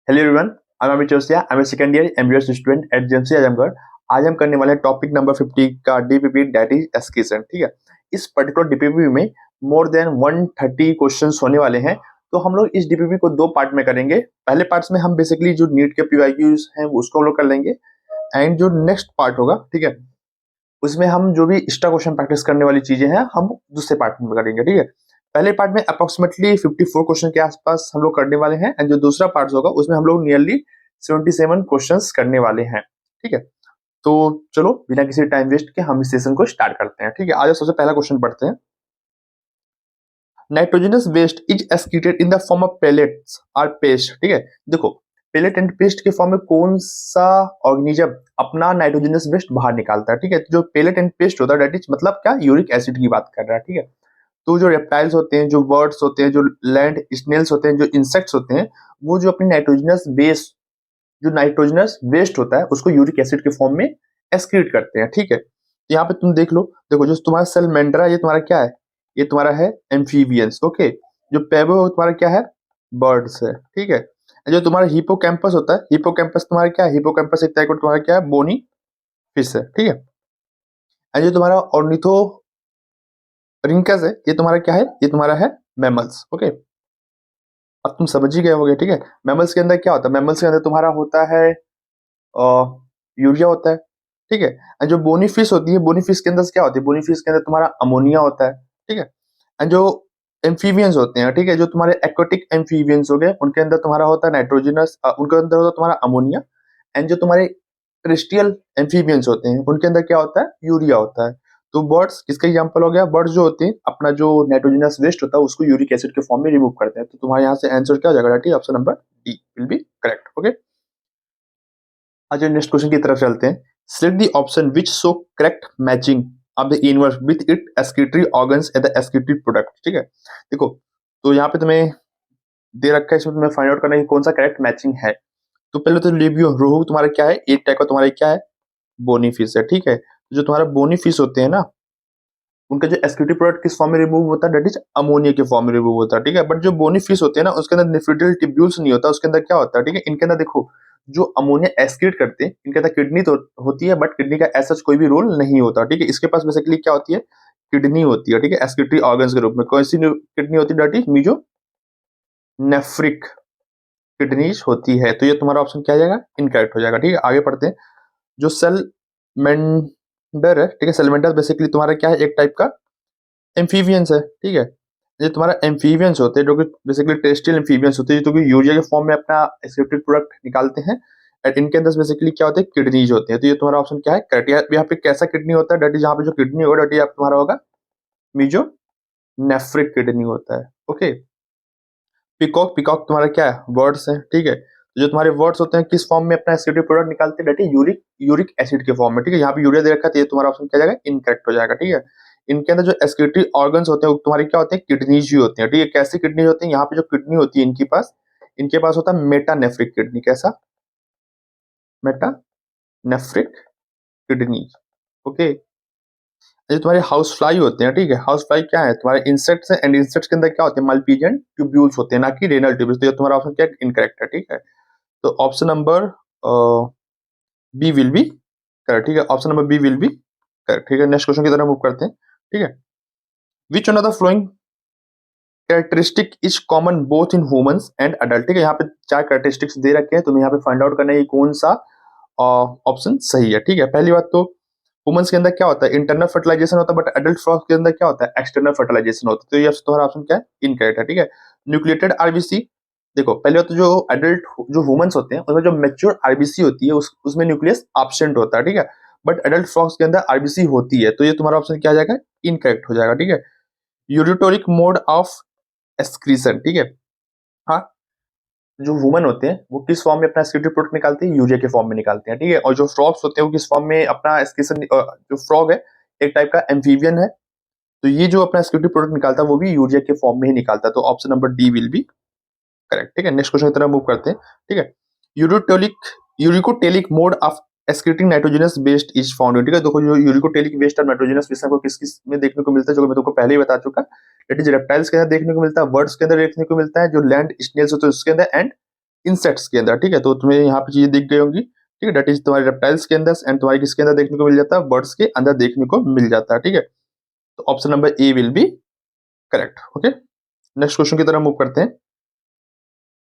Hello everyone, I am Amit Joshiya. I am a second year MBBS student at JMC Azamgarh. आज हम करने वाले हैं टॉपिक नंबर 50 का डीपीपी, दैट इज एस्केशन। ठीक है, इस पर्टिकुलर डीपीपी में मोर देन 130 क्वेश्चंस होने वाले हैं। तो हम लोग इस डीपीपी को दो पार्ट में करेंगे। पहले पार्ट्स में हम बेसिकली जो नीट के पीवाईक्यूज हैं उसको हम लोग कर लेंगे, एंड जो नेक्स्ट पार्ट होगा, ठीक है, उसमें हम जो भी एक्स्ट्रा क्वेश्चन प्रैक्टिस करने वाली चीजें हैं हम दूसरे पार्ट में करेंगे। ठीक है, पहले पार्ट में अप्रोक्सीमेटली 54 क्वेश्चन के आसपास हम लोग करने वाले हैं, एंड जो दूसरा पार्ट होगा उसमें हम लोग नियरली 77 क्वेश्चंस करने वाले हैं। ठीक है, तो चलो बिना किसी टाइम वेस्ट के हम इस सेशन को स्टार्ट करते हैं। ठीक है, आज सबसे पहला क्वेश्चन पढ़ते हैं। Nitrogenous waste is excreted in the form of pellets और पेस्ट। ठीक है, देखो पेलेट एंड पेस्ट के फॉर्म में कौन सा ऑर्गेनिज्म अपना नाइट्रोजनस वेस्ट बाहर निकालता है। ठीक है, तो जो पेलेट एंड पेस्ट होता है दैट इज मतलब क्या, यूरिक एसिड की बात कर रहा है। ठीक है, तो जो रेप्टाइल्स होते हैं, जो बर्ड्स होते हैं, जो लैंड स्नेल्स होते हैं, जो इंसेक्ट्स होते हैं, वो जो अपनी नाइट्रोजनस बेस, जो नाइट्रोजनस वेस्ट होता है उसको यूरिक एसिड के फॉर्म में एक्सक्रीट करते हैं। ठीक है, तो यहाँ पे तुम देख लो, देखो जो तुम्हारा सेलमेंड्रा, ये तुम्हारा क्या है, ये तुम्हारा है एम्फीबियंस। ओके, जो पेबो तुम्हारा क्या है, बर्ड्स है। ठीक है, जो तुम्हारा हिपोकैम्पस होता है, हिपोकैम्पस तुम्हारा क्या है, हिपोकैम्पस एक टाइप का तुम्हारा क्या है, बोनी फिश है। ठीक है, एंड जो तुम्हारा ऑर्निथो रिंकस है, ये तुम्हारा क्या है, ये तुम्हारा है मैमल्स। ओके, अब तुम समझ ही गए होगे। ठीक है, मैमल्स के अंदर क्या होता है, मैमल्स के अंदर तुम्हारा होता है यूरिया होता है। ठीक है, एंड जो बोनी फिश होती है, बोनी फिश के अंदर क्या होती है, बोनी फिश के अंदर तुम्हारा अमोनिया होता है। ठीक है, एंड जो एम्फीबियंस होते हैं, ठीक है, जो तुम्हारे एक्वेटिक एम्फीबियंस हो गए, उनके अंदर तुम्हारा होता है नाइट्रोजनस, उनके अंदर होता है तुम्हारा अमोनिया। एंड जो तुम्हारे टेरेस्ट्रियल एम्फीबियंस होते हैं उनके अंदर क्या होता है, यूरिया होता है। तो बर्ड्स किसका एग्जांपल हो गया, बर्ड्स जो होते हैं अपना जो नाइट्रोजनस वेस्ट होता है उसको यूरिक एसिड के फॉर्म में रिमूव करते हैं। तो तुम्हारे यहाँ से आंसर क्या हो जाएगा, ठीक है, option number D will be correct. Okay, आज नेक्स्ट क्वेश्चन की तरफ चलते हैं। Select the option which show correct matching of the universe with it excretory organs and the excretory product. ठीक है, देखो तो यहाँ पे तुम्हें दे रखा है, इसमें तुम्हें फाइंड आउट करना है कि कौन सा करेक्ट मैचिंग है। तो पहले तो लिबियो रोहू तुम्हारा क्या है, एक टाइप का तुम्हारा क्या है, बोनी फिश है। ठीक है, जो तुम्हारा बोनी फिश होते हैं ना, उनका जो एक्सक्रीटरी प्रोडक्ट किस फॉर्म में रिमूव होता है, दैट इज अमोनिया के फॉर्म में रिमूव होता है। ठीक है, बट जो बोनी फिश होते हैं ना उसके अंदर नेफ्रिटल टिब्यूल्स नहीं होता, उसके अंदर क्या होता है, ठीक है, इनके अंदर देखो जो अमोनिया एक्सक्रीट करते हैं इनके अंदर किडनी तो होती है, बट किडनी का ऐसा कोई भी रोल नहीं होता। ठीक है, इसके पास बेसिकली क्या होती है, किडनी होती है। ठीक है, एक्सक्रीटरी ऑर्गन्स के रूप में कौन सी किडनी होती है, that is mesonephric kidneys होती है। तो ये तुम्हारा ऑप्शन क्या आ जाएगा, इनकरेक्ट हो जाएगा। ठीक है, आगे पढ़ते हैं। जो सेलमेंडर है, ठीक है, सेलमेंडर बेसिकली तुम्हारा क्या है, एक टाइप का एम्फीबियंस है। ठीक है, ये तुम्हारा एम्फीबियंस होते हैं जो कि बेसिकली टेरेस्ट्रियल एम्फीबियंस होते हैं, जो कि यूरिया के फॉर्म में अपना एक्सेप्टेड प्रोडक्ट निकालते हैं। एंड इनके अंदर बेसिकली क्या होते हैं, किडनीज होते हैं। तो ये तुम्हारा ऑप्शन क्या है, करेक्ट। यहाँ पे कैसा किडनी होता है, डेट इज यहाँ पे जो किडनी होगा डेट इज तुम्हारा होगा मीजो नेफ्रिक किडनी होता है। ओके, पिकॉक, पिकॉक तुम्हारा क्या है, वर्ड्स है। ठीक है, तो जो तुम्हारे वर्ड्स होते हैं किस फॉर्म में अपना एक्सेप्टेड प्रोडक्ट निकालते हैं, that is uric uric acid के फॉर्म में। ठीक है, यहाँ पे यूरिया दे रखा है तो ये तुम्हारा ऑप्शन क्या जाएगा, इनकरेक्ट हो जाएगा। ठीक है, इनके अंदर जो एक्सक्रीटरी ऑर्गन्स होते हैं वो तुम्हारे क्या होते हैं, किडनीज ही होते हैं। ठीक है, कैसी किडनी होती है, यहाँ पे जो किडनी होती है इनके पास होता है मेटानेफ्रिक किडनी। कैसा, मेटानेफ्रिक किडनी। ओके, ये तुम्हारे हाउस फ्लाई होते हैं। ठीक है, हाउस फ्लाई क्या है, तुम्हारे इंसेक्ट्स हैं, एंड इंसेक्ट्स के अंदर क्या होते हैं, मल्पीजियन ट्यूब्यूल्स होते हैं, ना कि रेनल ट्यूब्यूल्स। तो ये तुम्हारा ऑप्शन क्या है, इनकरेक्ट है। ठीक है, तो option number B will be correct. ठीक है, option number B will be correct. ठीक है, नेक्स्ट क्वेश्चन की तरफ मूव करते हैं। ठीक है, विच one of the flowing characteristic is common both in humans and adult. ठीक है, यहाँ पे चार कैरेक्टरिस्टिक्स दे रखे हैं, तुम्हें यहाँ पे फाइंड आउट करना है कि कौन सा ऑप्शन सही है। ठीक है, पहली बात तो ह्यूमंस के अंदर क्या होता है, इंटरनल फर्टिलाइजेशन होता है, बट एडल्ट फ्रॉग के अंदर क्या होता है, एक्सटर्नल फर्टिलाइजेशन होता है। तो ये तुम्हारा ऑप्शन क्या है, इनकरेक्ट है। ठीक है, न्यूक्लिएटेड आरबीसी, देखो पहले तो जो एडल्ट जो ह्यूमंस होते हैं उसमें जो मेच्योर आरबीसी होती है उसमें न्यूक्लियस एब्सेंट होता है। ठीक है, बट एडल्ट फ्रॉग्स के अंदर आरबीसी होती है। तो ये तुम्हारा ऑप्शन क्या आ जाएगा, इनकरेक्ट हो जाएगा। ठीक है, यूरिटोरिक मोड ऑफ एक्सक्रीशन। ठीक है, हाँ, जो वुमन होते हैं वो किस फॉर्म में अपना एक्सक्रीटरी प्रोडक्ट निकालते हैं, यूरिया के फॉर्म में निकालते हैं। ठीक है, और जो फ्रॉग्स होते हैं वो किस फॉर्म में अपना एक्सक्रीशन, जो फ्रॉग है एक टाइप का एम्फीबियन है, तो ये जो अपना एक्सक्रीटरी प्रोडक्ट निकालता है वो भी यूरिया के फॉर्म में ही निकालता है। तो option number D will be correct. ठीक है, नेक्स्ट क्वेश्चन की तरफ मूव करते हैं। ठीक है, urotelic uricotelic mode of excreting nitrogenous waste is found. ठीक है, देखो जो यूरिकोटेलिक वेस्ट और नाइट्रोजनस वेस्ट को किस किस में देखने को मिलता है, जो मैं तुमको पहले ही बता चुका, इट इज रेप्टाइल्स के अंदर देखने को मिलता है, बर्ड्स के अंदर देखने को मिलता है, जो लैंड स्नेल्स होते हैं उसके अंदर, एंड इंसेक्ट्स के अंदर, ठीक है। तो तुम्हें यहाँ पे चीजें दिख गई होंगी, ठीक है। डेट इज तुम्हारे रेप्टाइल्स के अंदर एंड तुम्हारे किसके अंदर देखने को मिल जाता है, बर्ड्स के अंदर देखने को मिल जाता है, ठीक है। तो option number A will be correct. Okay, next question की तरफ मूव करते हैं।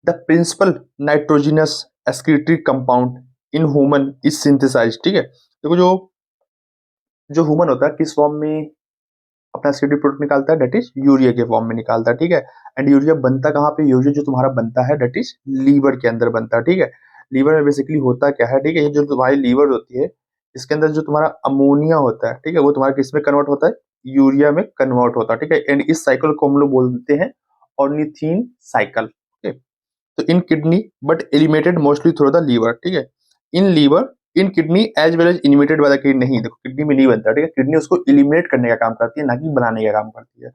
The principal nitrogenous excretory compound in human is synthesized, ठीक है। देखो जो जो ह्यूमन होता है किस फॉर्म में अपना एक्सक्रीटरी प्रोडक्ट निकालता है, डेट इज यूरिया के फॉर्म में निकालता है, ठीक है। एंड यूरिया बनता कहाँ पे, यूरिया जो तुम्हारा बनता है डेट इज लीवर के अंदर बनता है, ठीक है। लीवर में बेसिकली होता क्या है, ठीक है, ये जो तुम्हारी लीवर होती है इसके अंदर जो तुम्हारा अमोनिया होता है, ठीक है, वो तुम्हारा किस में कन्वर्ट होता है, यूरिया में कन्वर्ट होता है, ठीक है। एंड इस साइकिल को हम लोग बोलते हैं ऑर्निथीन साइकिल, ठीक है। तो in kidney but eliminated mostly through the liver, ठीक है। In liver in kidney as well as eliminated by the kidney, नहीं देखो किडनी में नहीं बनता, ठीक है। किडनी उसको इलिमिनेट करने का काम करती है, ना कि बनाने का काम करती है।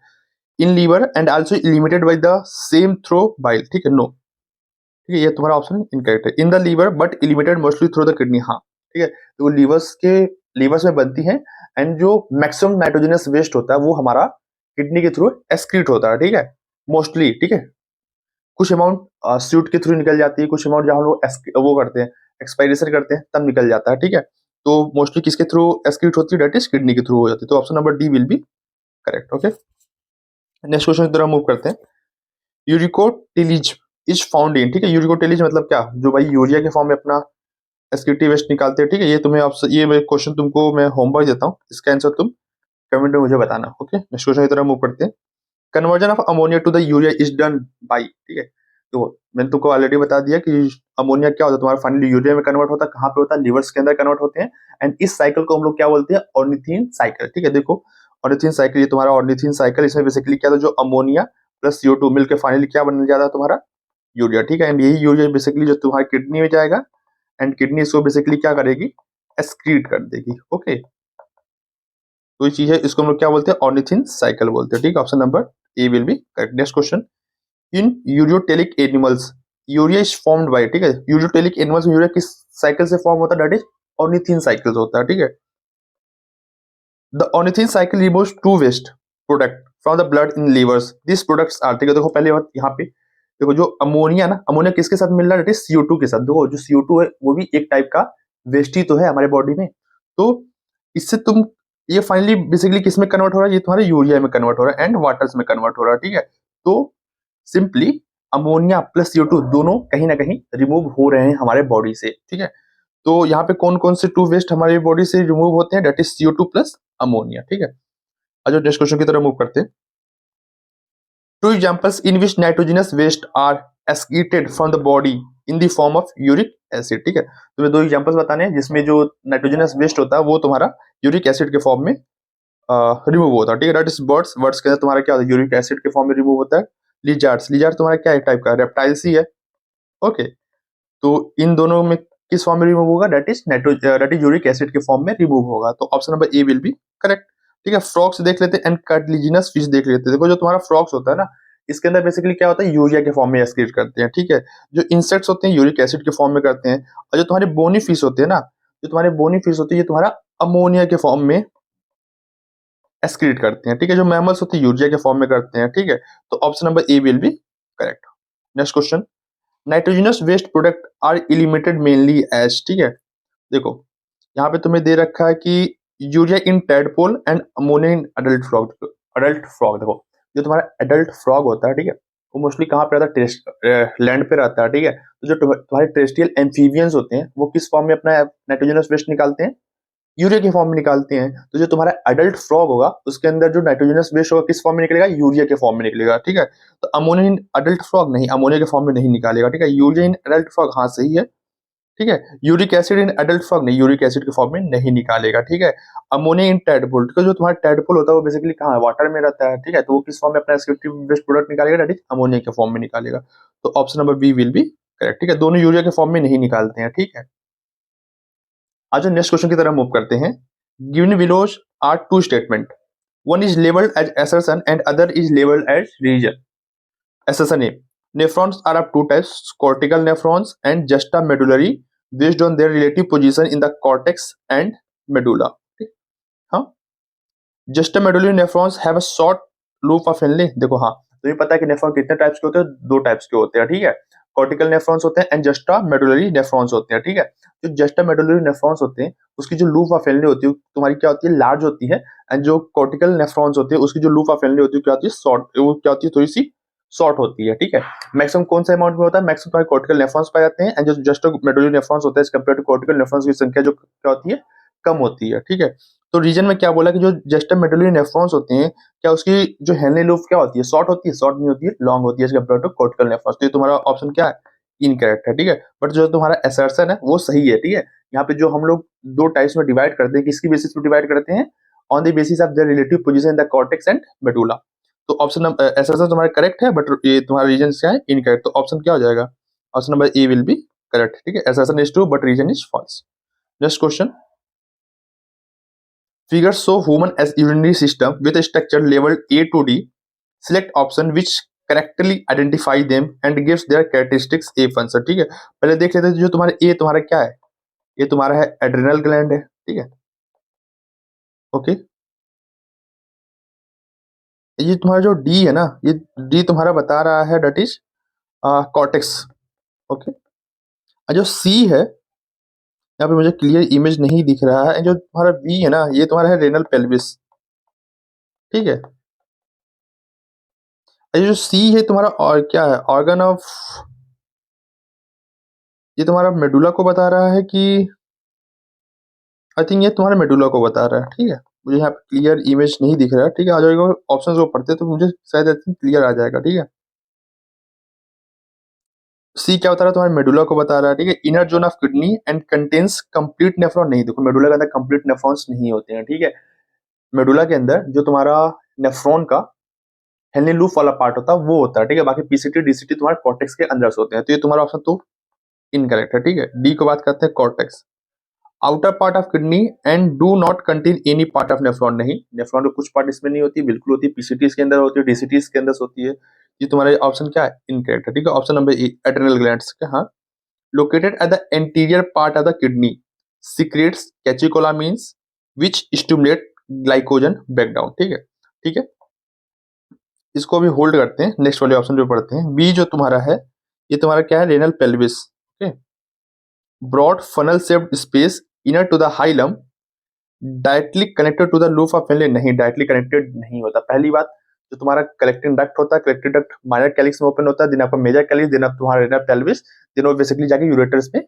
In liver and also eliminated by the same through bile, ठीक है, नो, ठीक है, ये तुम्हारा ऑप्शन इनकरेक्ट है। In the liver but eliminated mostly through the kidney, हाँ, ठीक है। तो लीवर्स में बनती है एंड जो मैक्सिमम नाइट्रोजनस वेस्ट होता है वो हमारा किडनी के थ्रू एक्सक्रीट होता है, ठीक है, मोस्टली, ठीक है। कुछ अमाउंट स्यूट के थ्रू निकल जाती है, कुछ अमाउंट जहां हम लोग वो करते हैं एक्सपायरेशन करते हैं तब निकल जाता है, ठीक है। तो मोस्टली किसके थ्रू एक्सक्रीट होती है, डेट इज किडनी के थ्रू हो जाती है। तो option number D will be correct. Okay, next question की तरफ मूव करते हैं। यूरिकोटिलिज इज फाउंड इन, ठीक है। यूरिकोटिलिज मतलब क्या, जो भाई यूरिया के फॉर्म में अपना एक्सक्रीटिव वेस्ट निकालते हैं, ठीक है। ये तुम्हें ये क्वेश्चन तुमको मैं होमवर्क देता हूँ, इसका आंसर तुम कमेंट में मुझे बताना। ओके, नेक्स्ट क्वेश्चन की तरफ मूव करते हैं। Conversion of ammonia to the urea is done by, ठीक है। तो मैंने तुमको ऑलरेडी बता दिया कि अमोनिया क्या होता है, तुम्हारा फाइनली यूरिया में कन्वर्ट होता है, कहाँ पे होता है, लिवर्स के अंदर कन्वर्ट होते हैं। एंड इस साइकिल को हम लोग क्या बोलते हैं, ऑर्निथीन साइकिल, ठीक है। देखो ऑर्निथीन साइकिल, ये तुम्हारा ऑर्निथीन साइकिल, इसमें बेसिकली क्या था, जो अमोनिया प्लस CO2 मिलकर फाइनली क्या बन जाता है तुम्हारा यूरिया, ठीक है। एंड यही यूरिया बेसिकली जो तुम्हारी किडनी में जाएगा एंड किडनी इसको बेसिकली क्या करेगी, एक्सक्रीट कर देगी। ओके, तो ये चीज है, इसको हम लोग क्या बोलते हैं, ऑर्निथीन साइकिल बोलते हैं, ठीक है। Option number A will be correct. Next question. In ureotelic animals urea is formed by, ठीक है। यूरियोटेलिक एनिमल्स में यूरिया किस साइकिल से फॉर्म होता है, दैट इज ऑर्निथीन साइकिल होता है, ठीक है। The ornithine cycle removes two waste product from the blood in livers, this products are, ठीक है। देखो पहले बात यहाँ पे देखो, जो अमोनिया ना, अमोनिया किसके साथ मिल रहा है, दैट इज CO2 के साथ। देखो जो CO2 है वो भी एक टाइप का वेस्ट ही तो है हमारे बॉडी में। तो इससे तुम ये फाइनली बेसिकली किस में कन्वर्ट हो रहा है, ये तुम्हारे यूरिया में कन्वर्ट हो रहा है एंड वाटर्स में कन्वर्ट हो रहा है, ठीक है। तो सिंपली अमोनिया प्लस CO2 दोनों कहीं ना कहीं रिमूव हो रहे हैं हमारे बॉडी से, ठीक है। तो यहाँ पे कौन कौन से टू वेस्ट हमारे बॉडी से रिमूव होते हैं, that is CO2 plus ammonia, ठीक है। आज नेक्स्ट क्वेश्चन की तरफ मूव करते हैं। Two examples in which nitrogenous waste are excreted from the body in the form of uric acid, ठीक है। तुम्हें दो एग्जांपल्स बताने हैं जिसमें जो नाइट्रोजनस वेस्ट होता है वो तुम्हारा यूरिक एसिड के फॉर्म में रिमूव होता है, ठीक है। डेट इज बर्ड्स, बर्ड्स के अंदर तुम्हारा क्या होता है, यूरिक एसिड के फॉर्म में रिमूव होता है। लिजार्ड्स, लिजार्ड तुम्हारा क्या एक टाइप का रेप्टाइल्स ही है। ओके, तो इन दोनों में किस फॉर्म में रिमूव होगा, डेट इज यूरिक एसिड के फॉर्म में रिमूव होगा। तो option number A will be correct, ठीक है। फ्रॉक्स देख लेते हैं एंड कार्टिलेजिनस फिश देख लेते हैं। देखो जो तुम्हारा फ्रॉक्स होता है ना, इसके अंदर बेसिकली क्या होता है, यूरिया के फॉर्म में एक्सक्रीट करते हैं, ठीक है। जो इंसेक्ट्स होते हैं यूरिक एसिड के फॉर्म में करते हैं, और जो तुम्हारे बोनी फिश होते हैं ना, जो तुम्हारे बोनी फिश होती है, ये तुम्हारा अमोनिया के फॉर्म में एक्सक्रीट करते हैं, ठीक है। जो मैमल्स होते हैं यूरिया के फॉर्म में करते हैं, ठीक है। तो option number A will be correct. Next question. Nitrogenous waste product are eliminated mainly as, ठीक है। देखो यहाँ पे तुम्हें दे रखा है कि urea in tadpole and ammonia in adult frog. Adult frog देखो, जो तुम्हारा एडल्ट फ्रॉग होता है, ठीक है, वो मोस्टली कहाँ पे रहता है, लैंड पे रहता है, ठीक है। तो जो तुम्हारे टेरेस्ट्रियल एम्फीबियंस होते हैं वो किस फॉर्म में अपना नाइट्रोजनस वेस्ट निकालते हैं, यूरिया के फॉर्म में निकालते हैं। तो जो तुम्हारा एडल्ट फ्रॉग होगा उसके अंदर जो नाइट्रोजनस वेस्ट होगा किस फॉर्म में निकलेगा, यूरिया के फॉर्म में निकलेगा, ठीक है। तो अमोनिया इन अडल्ट फ्रॉग नहीं, अमोनिया के फॉर्म में नहीं निकालेगा, ठीक है। यूरिया इन एडल्ट फ्रॉग हाँ सही है, ठीक है। Uric acid in adult frog नहीं, यूरिक एसिड के फॉर्म में नहीं निकालेगा, ठीक है। अमोनिया इन टैडपोल, ठीक है, जो तुम्हारा टैडपोल होता है वो बेसिकली कहाँ है, वाटर में रहता है, ठीक है। तो वो किस फॉर्म में अपना एक्सक्रीटिव वेस्ट प्रोडक्ट निकालेगा, दैट इज अमोनिया के फॉर्म में निकालेगा। तो option number B will be correct, ठीक है। दोनों यूरिया के फॉर्म में नहीं निकालते हैं, ठीक है। आज नेक्स्ट क्वेश्चन की तरफ मूव करते हैं। Given belows are two statement, one is labeled as assertion and other is labeled as region. Assertion A, nephrons are of two types, cortical nephrons and juxtamedullary, based on their relative position in the cortex and medulla. हाँ, juxtamedullary nephrons have a short loop of Henle। देखो हाँ, तो ये पता है कि nephron कितने types के होते हैं, दो टाइप्स के होते हैं, ठीक है। कॉर्टिकल नेफ्रॉन्स होते हैं एंड जस्टा मेडुलरी नेफ्रॉन्स होते हैं, ठीक है। जो जस्टा मेडुलरी नेफ्रॉन्स होते हैं उसकी जो लूप ऑफ फैमिली होती है तुम्हारी क्या होती है, लार्ज होती है। एंड जो कॉर्टिकल नेफ्रॉन्स होते हैं उसकी जो लूप ऑफ फैमिली होती है क्या होती है, शॉर्ट, वो क्या होती है, थोड़ी सी शॉर्ट होती है, ठीक है। मैक्सिमम कौन सा अमाउंट में होता है, मैक्सिमम तुम्हारे कॉर्टिकल नेफ्रॉन्स पाए जाते हैं एंड जो जस्ट मेडुलरी नेफ्रॉन्स होता है as compare to cortical nephrons की संख्या जो क्या होती है, कम होती है, ठीक है। तो रीजन में क्या बोला कि जो जस्ट मेडुलरी नेफ्रॉन्स होते हैं क्या उसकी जो हेनरी लूप क्या होती है, शॉर्ट होती है, शॉर्ट नहीं होती है, लॉन्ग होती है as compare to cortical nephrons. तो ये तुम्हारा ऑप्शन क्या है, इनकरेक्ट है, ठीक है। बट जो तुम्हारा असर्शन है वो सही है, ठीक है। यहाँ पे जो हम लोग दो टाइप्स में डिवाइड करते हैं, किसकी बेसिस पे डिवाइड करते हैं, on the basis of the relative position in the cortex and medulla. तो ऑप्शन असर्शन तुम्हारा करेक्ट है, बट ये तुम्हारा रीजन क्या है, इनकरेक्ट। तो ऑप्शन क्या हो जाएगा, option number A will be correct, ठीक है। Assertion is true but reason is false. Next question, figures show human as urinary system with a structure labeled A to D. Select option which correctly identify them and gives their characteristics A function, ठीक है। पहले देख लेते हैं जो तुम्हारा A तुम्हारा क्या है, ये तुम्हारा है एड्रिनल ग्लैंड है, ठीक है, ओके। ये तुम्हारा जो D है ना, ये D तुम्हारा बता रहा है डेट इज कॉर्टेक्स, ओके। और जो C है, यहाँ पे मुझे क्लियर इमेज नहीं दिख रहा है, जो तुम्हारा B है ना, ये तुम्हारा है रेनल पेल्विस, ठीक है। ये जो सी है तुम्हारा और क्या है, ऑर्गन ऑफ, ये तुम्हारा मेडुला को बता रहा है कि, आई थिंक ये तुम्हारा मेडुला को बता रहा है, ठीक है। मुझे यहाँ पे क्लियर इमेज नहीं दिख रहा है, ठीक है। आ जाएगा ऑप्शन को पढ़ते तो मुझे शायद आई थिंक क्लियर आ जाएगा, ठीक है। सी क्या बता रहा है, तुम्हारे मेडुला को बता रहा है, ठीक है। Inner zone of kidney and contains complete nephron, नहीं, देखो मेडुला के अंदर कंप्लीट नेफ्रॉन्स नहीं होते हैं, ठीक है। मेडुला के अंदर जो तुम्हारा नेफ्रॉन का हेनरी लूप वाला पार्ट होता है वो होता है, ठीक है। बाकी पीसीटी डीसीटी तुम्हारे कॉर्टेक्स के अंदर से होते हैं। तो ये तुम्हारा ऑप्शन तो इनकरेक्ट है, ठीक है। डी को बात करते हैं cortex, outer part of kidney and do not contain any part of nephron, नहीं, नेफ्रॉन के कुछ पार्ट इसमें नहीं होती, बिल्कुल होती है, पीसीटीज के अंदर होती है, डीसीटीज के अंदर होती है। ये तुम्हारा ऑप्शन क्या है, इनकरेक्ट है, ठीक है। Option number A adrenal glands का, हाँ। Located at the anterior part of the kidney secretes catecholamines which stimulate glycogen breakdown, ठीक है, ठीक है। इसको अभी होल्ड करते हैं, नेक्स्ट वाले ऑप्शन जो पढ़ते हैं। बी जो तुम्हारा है, ये तुम्हारा क्या है, renal pelvis, okay. Broad funnel shaped space inner to the hilum directly connected to the loop of Henle, नहीं, डायरेक्टली कनेक्टेड नहीं होता। पहली बात, जो तुम्हारा कलेक्टिंग डक्ट होता है, कलेक्टिंग डक्ट माइनर कैलिक्स में ओपन होता है, देन आपका मेजर कैलिक्स, देन आप तुम्हारा रेनल पेल्विस, देन वो बेसिकली जाके यूरेटर्स में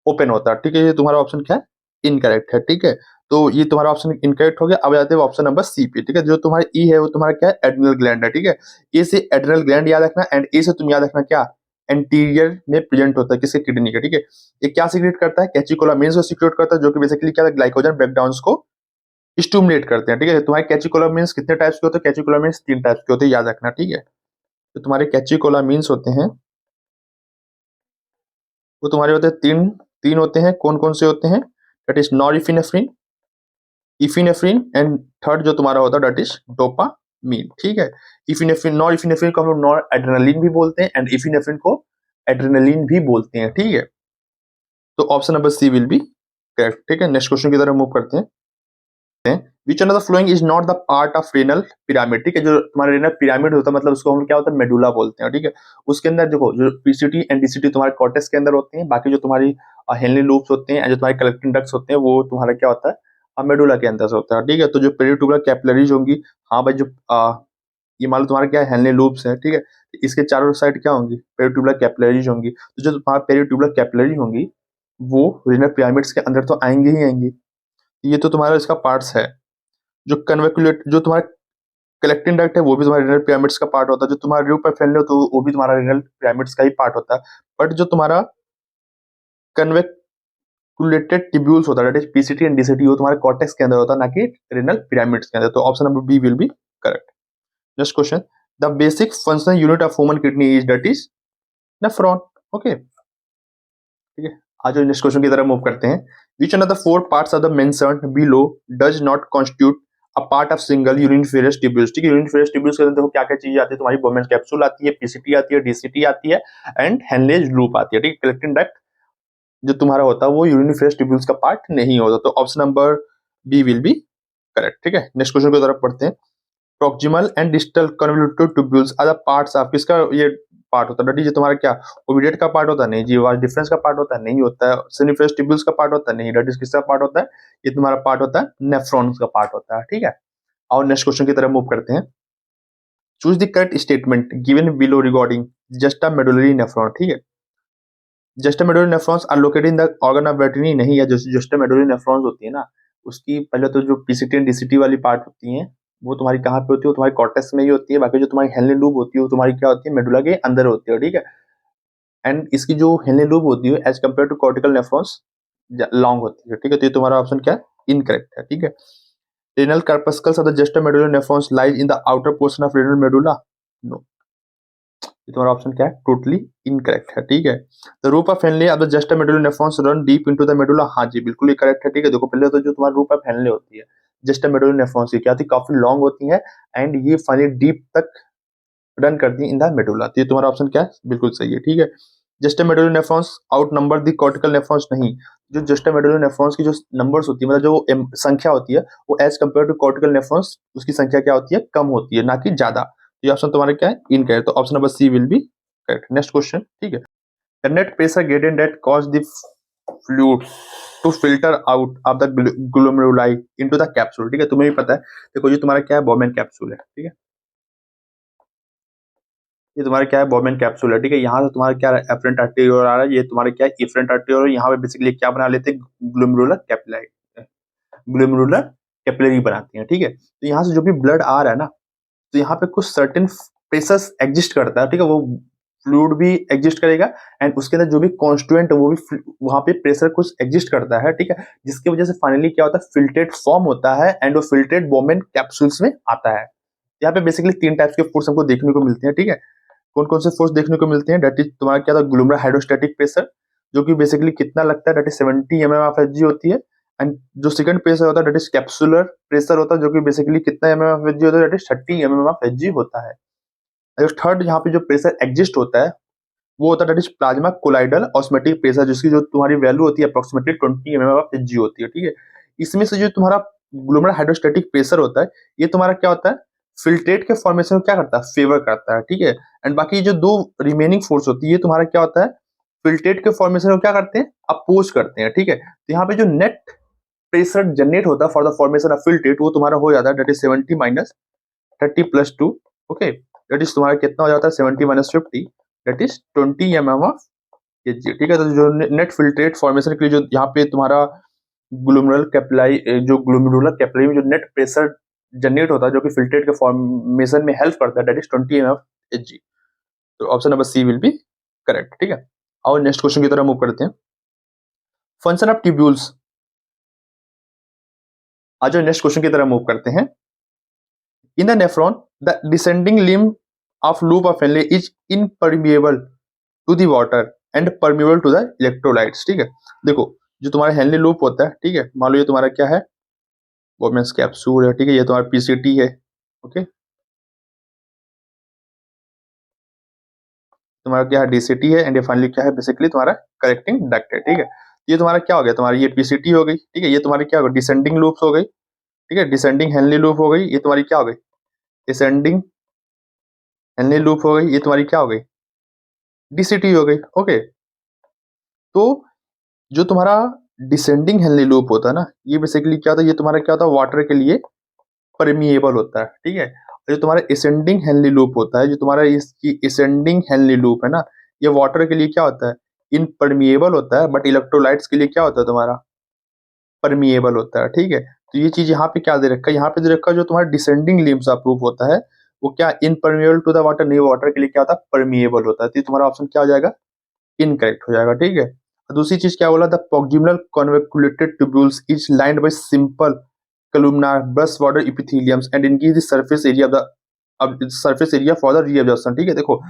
ओपन होता है, ठीक है। ये तुम्हारा ऑप्शन क्या है, इनकरेक्ट है, ठीक है। तो ये तुम्हारा ऑप्शन इनकरेक्ट हो गया। अब जाते हैं ऑप्शन नंबर सी पे, ठीक है। जो तुम्हारा ई है वो तुम्हारा क्या है, एड्रिनल ग्लैंड है, ठीक है। ए से एड्रिनल ग्लैंड याद रखना एंड ए से तुम याद रखना क्या, एंटीरियर में प्रेजेंट होता है किसके, किडनी का, ठीक है। ये क्या सीक्रेट करता है, कैचिकोलामिन्स को सीक्रेट करता है, जो कि बेसिकली क्या है, ग्लाइकोजन ब्रेकडाउन को स्टिमुलेट करते हैं, ठीक है। तुम्हारे कैचिकोलामिन्स कितने टाइप्स के होते हैं, कैचिकोलामिन्स 3 टाइप्स के होते हैं, याद रखना, ठीक है। तो तुम्हारे कैचिकोलामिन्स होते हैं वो तुम्हारे होते हैं तीन, तीन होते हैं। कौन कौन से होते हैं, that is norepinephrine, epinephrine and third जो तुम्हारा होता है दैट इज डोपामीन, ठीक है। इफिनेफ्रिन, नॉरएपिनेफ्रिन को हम लोग नॉर एड्रेनालिन भी बोलते हैं एंड इफिनेफ्रिन को एड्रेनालिन भी बोलते हैं, ठीक है। तो option number C will be correct, ठीक है। नेक्स्ट क्वेश्चन की तरफ मूव करते हैं। Which of the following is not the part of renal pyramid, ठीक है। जो तुम्हारा रेनल पिरामिड होता है मतलब उसको हम क्या होता है, मेडुला बोलते हैं, ठीक है। उसके अंदर देखो जो पीसीटी एंड डीसीटी तुम्हारे कॉर्टेक्स के अंदर होते हैं, बाकी जो तुम्हारी हेनरी लूप्स होते हैं, जो तुम्हारे कलेक्टिंग डक्ट्स होते हैं वो तुम्हारा क्या होता है, मेडुला के अंदर से होता है, ठीक है। तो जो पेरिट्यूबुलर कैपिलरीज होंगी, हाँ भाई, जो ये मान लो तुम्हारा क्या है, हेनरी लूप्स है, ठीक है। इसके चारों साइड क्या होंगी, पेरिट्यूबुलर कैपिलरीज होंगी। तो जो तुम्हारा पेरिट्यूबुलर कैपिलरी होंगी वो रेनल पिरामिड्स के अंदर तो आएंगे ही आएंगे। ये तो तुम्हारा इसका पार्ट्स है। जो कन्वेकुलेट, जो तुम्हारा कलेक्टिंग डक्ट है वो भी तुम्हारे रेनल पिरामिड्स का पार्ट होता है। जो तुम्हारा रूप फैलने हो तो वो भी तुम्हारा रेनल पिरामिड्स का ही पार्ट होता है। बट जो तुम्हारा कन्वेकुलेटेड ट्यूब्यूल्स होता है that is PCT and DCT, वो तुम्हारे कॉर्टेक्स के अंदर होता है, ना कि रेनल पिरामिड्स के अंदर। तो option number B will be correct. Next question, the basic functional unit of human kidney is that is nephron, okay, ठीक है। आज नेक्स्ट क्वेश्चन की तरफ मूव करते हैं। Which one of the four parts of the mentioned below does not constitute a part of single uriniferous tubules, ठीक है। यूरिनफेरस tubules के अंदर देखो क्या क्या चीजें आती है, तुम्हारी बोमेन कैप्सूल आती है, पीसीटी आती है, डीसीटी आती है एंड हेनलेज लूप आती है, ठीक है। कलेक्टिंग डक्ट जो तुम्हारा होता है वो यूरिनफेरस ट्यूब्यूल्स का पार्ट नहीं होता। तो option number B will be correct, ठीक है। नेक्स्ट क्वेश्चन की तरफ पढ़ते हैं। Proximal and distal convoluted tubules are the parts of, किसका ये पार्ट होता है, दैट इज तुम्हारा क्या ओविडेट का पार्ट होता है, नहीं जी। वास डिफरेंस का पार्ट होता है, नहीं होता है। सिनिफेरस ट्यूब्यूल्स का पार्ट होता है, नहीं। दैट इज किसका पार्ट होता है, ये तुम्हारा पार्ट होता है नेफ्रॉन्स का पार्ट होता है, ठीक है। और नेक्स्ट क्वेश्चन की तरफ मूव करते हैं। Choose the correct statement given below regarding juxta medullary nephron, ठीक है। Juxta medullary nephrons are located in the organ of वेटरनी, नहीं है। जो जस्टा मेडुलरी नेफ्रॉन्स होती है ना, उसकी पहले तो जो पीसीटी एंड डीसीटी वाली पार्ट होती है वो तुम्हारी कहाँ पे होती है, वो तुम्हारी कॉर्टेक्स में ही होती है। बाकी जो तुम्हारी हेनली लूप होती है वो तुम्हारी क्या होती है, मेडुला के अंदर होती है, ठीक है। एंड इसकी जो हेनली लूप होती है as compare to cortical nephrons long होती है, ठीक है। तो ये तुम्हारा ऑप्शन क्या है, इनकरेक्ट है, ठीक है। Renal corpuscles of the juxta medullary nephrons lies in the outer portion of renal medulla, no. ये तुम्हारा ऑप्शन क्या है, टोटली इनकरेक्ट है, ठीक है। द रूप of Henle of the juxta medullary nephrons run deep into the medulla, हाँ जी बिल्कुल ही करेक्ट है, ठीक है। देखो पहले तो जो तुम्हारा रूप ऑफ हेनले होती है जस्टा मेडुलरी नेफ्रॉन्स की क्या होती है, काफी लॉन्ग होती है एंड ये फाइनली डीप तक रन करती है इन द मेडुला। तो ये तुम्हारा ऑप्शन क्या है, बिल्कुल सही है, ठीक है। Juxta medullary nephrons out number the cortical nephrons, नहीं। जो जस्टा मेडुलरी नेफ्रॉन्स की जो नंबर्स होती है, मतलब जो संख्या होती है वो as compare to cortical nephrons उसकी संख्या क्या होती है, कम होती है, ना कि ज्यादा। ये ऑप्शन तुम्हारा क्या है, इनकरेक्ट। तो option number C will be correct. Next question, ठीक है। The net pressure gradient that cause the fluid to filter out of the glomeruli into the capsule, ठीक है। तुम्हें भी पता है, देखो ये तुम्हारा क्या है, बॉमेन कैप्सूल है, ठीक है। ये तुम्हारा क्या है, बॉमेन कैप्सूल है, ठीक है। यहाँ से तुम्हारा क्या एफरेंट आर्टेरियोल आ रहा है, ये तुम्हारा क्या है, इफरेंट आर्टेरियोल। यहाँ पे बेसिकली क्या बना लेते हैं, ग्लोमेरुलर कैपिलरी, ग्लोमेरुलर कैपिलरी बनाती है, ठीक है। तो यहाँ से जो भी ब्लड आ रहा है ना, तो यहाँ पे कुछ सर्टेन प्रेशर्स एग्जिस्ट करता है, ठीक है। वो फ्लूइड भी एग्जिस्ट करेगा एंड उसके अंदर जो भी कॉन्स्टिट्यूएंट वो भी वहां पे प्रेशर कुछ एग्जिस्ट करता है, ठीक है। जिसकी वजह से फाइनली क्या होता है, फिल्ट्रेट फॉर्म होता है एंड वो फिल्ट्रेट बॉमेन कैप्सूल्स में आता है। यहाँ पे बेसिकली तीन टाइप्स के फोर्स हमको देखने को मिलते हैं, ठीक है। कौन कौन से फोर्स देखने को मिलते हैं, डेट इज तुम्हारा क्या था, ग्लूमरल हाइड्रोस्टैटिक प्रेशर, जो कि बेसिकली कितना लगता है, that is 70 mm of H होती है। एंड जो सेकंड प्रेशर होता है डेट इज कैप्सुलर प्रेशर होता है, जो कि बेसिकली कितना mm ऑफ एच होता है, that is 30 mm of H होता है। जो थर्ड यहाँ पे जो प्रेशर एग्जिस्ट होता है वो होता है that is plasma colloidal osmotic pressure, जिसकी जो तुम्हारी वैल्यू होती है अप्रोक्सीमेटली 20 mm ऑफ एच होती है, ठीक है। इसमें से जो तुम्हारा ग्लूमरल हाइड्रोस्टैटिक प्रेशर होता है ये तुम्हारा क्या होता है, फिल्ट्रेट के फॉर्मेशन को क्या करता है, फेवर करता है, ठीक है। एंड बाकी जो दो रिमेनिंग फोर्स होती है ये तुम्हारा क्या होता है, फिल्ट्रेट के फॉर्मेशन को क्या करते हैं, अपोज करते हैं, ठीक है। तो यहाँ पे जो नेट प्रेशर जनरेट होता है for the formation of filtrate वो तुम्हारा हो जाता है that is 70 minus 30 plus 2, okay. That is तुम्हारा कितना हो जाता है, 70 minus 50, that is 20 mm of H, ठीक है। तो जो नेट फिल्ट्रेट फॉर्मेशन के लिए जो यहाँ पे तुम्हारा ग्लूमरुलर कैपिलरी, जो ग्लूमेरुलर कैपिलरी में जो नेट प्रेशर जनरेट होता है जो कि फिल्ट्रेट के फॉर्मेशन में हेल्प करता है, that is 20 mm of H. तो option number C will be correct, ठीक है। और नेक्स्ट क्वेश्चन की तरफ मूव करते हैं। फंक्शन ऑफ ट्यूब्यूल्स, आज नेक्स्ट क्वेश्चन की तरफ मूव करते हैं। In the nephron the descending limb of loop of Henle is impermeable to the water and permeable to the electrolytes, ठीक है। देखो जो तुम्हारा हेनले लूप होता है, ठीक है, मान लो ये तुम्हारा क्या है, बोमेन्स कैप्सूल है, ठीक है। ये तुम्हारा पीसीटी है, ओके। तुम्हारा क्या है, डीसीटी है एंड ये फाइनली क्या है, बेसिकली तुम्हारा कलेक्टिंग डक्ट है, ठीक है। ये तुम्हारा क्या हो गया, तुम्हारी ये पीसीटी हो गई, ठीक है। ये तुम्हारी क्या हो गई, डिसेंडिंग लूप्स हो गई, ठीक है। डिसेंडिंग हेनली लूप हो गई, ये तुम्हारी क्या हो गई, डिसेंडिंग हेनली लूप हो गई, ये तुम्हारी क्या हो गई, डीसीटी हो गई, ओके। तो जो तुम्हारा डिसेंडिंग हेनली लूप होता है ना, ये बेसिकली क्या होता है, ये तुम्हारा क्या होता है, वाटर के लिए परमिएबल होता है, ठीक है। जो तुम्हारा असेंडिंग हेनली लूप होता है, जो तुम्हारा इसकी असेंडिंग हेनली लूप है ना, ये वाटर के लिए क्या होता है, इनपरमिएबल होता है, बट इलेक्ट्रोलाइट्स के लिए क्या होता है, तुम्हारा परमिएबल होता है, ठीक है। तो ये चीज यहाँ पे क्या दे रखा है, यहाँ पे दे रखा है जो तुम्हारा डिसेंडिंग लिम्स अप्रूव होता है वो क्या इनपरमिएबल टू द वाटर, नहीं, वाटर के लिए क्या होता है, परमिएबल होता है। तो तुम्हारा ऑप्शन क्या हो जाएगा, इनकरेक्ट हो जाएगा, ठीक है। दूसरी चीज क्या बोला, the proximal convoluted tubules is lined by simple columnar brush border epitheliums and increase the surface area of the surface area for the reabsorption, ठीक है। देखो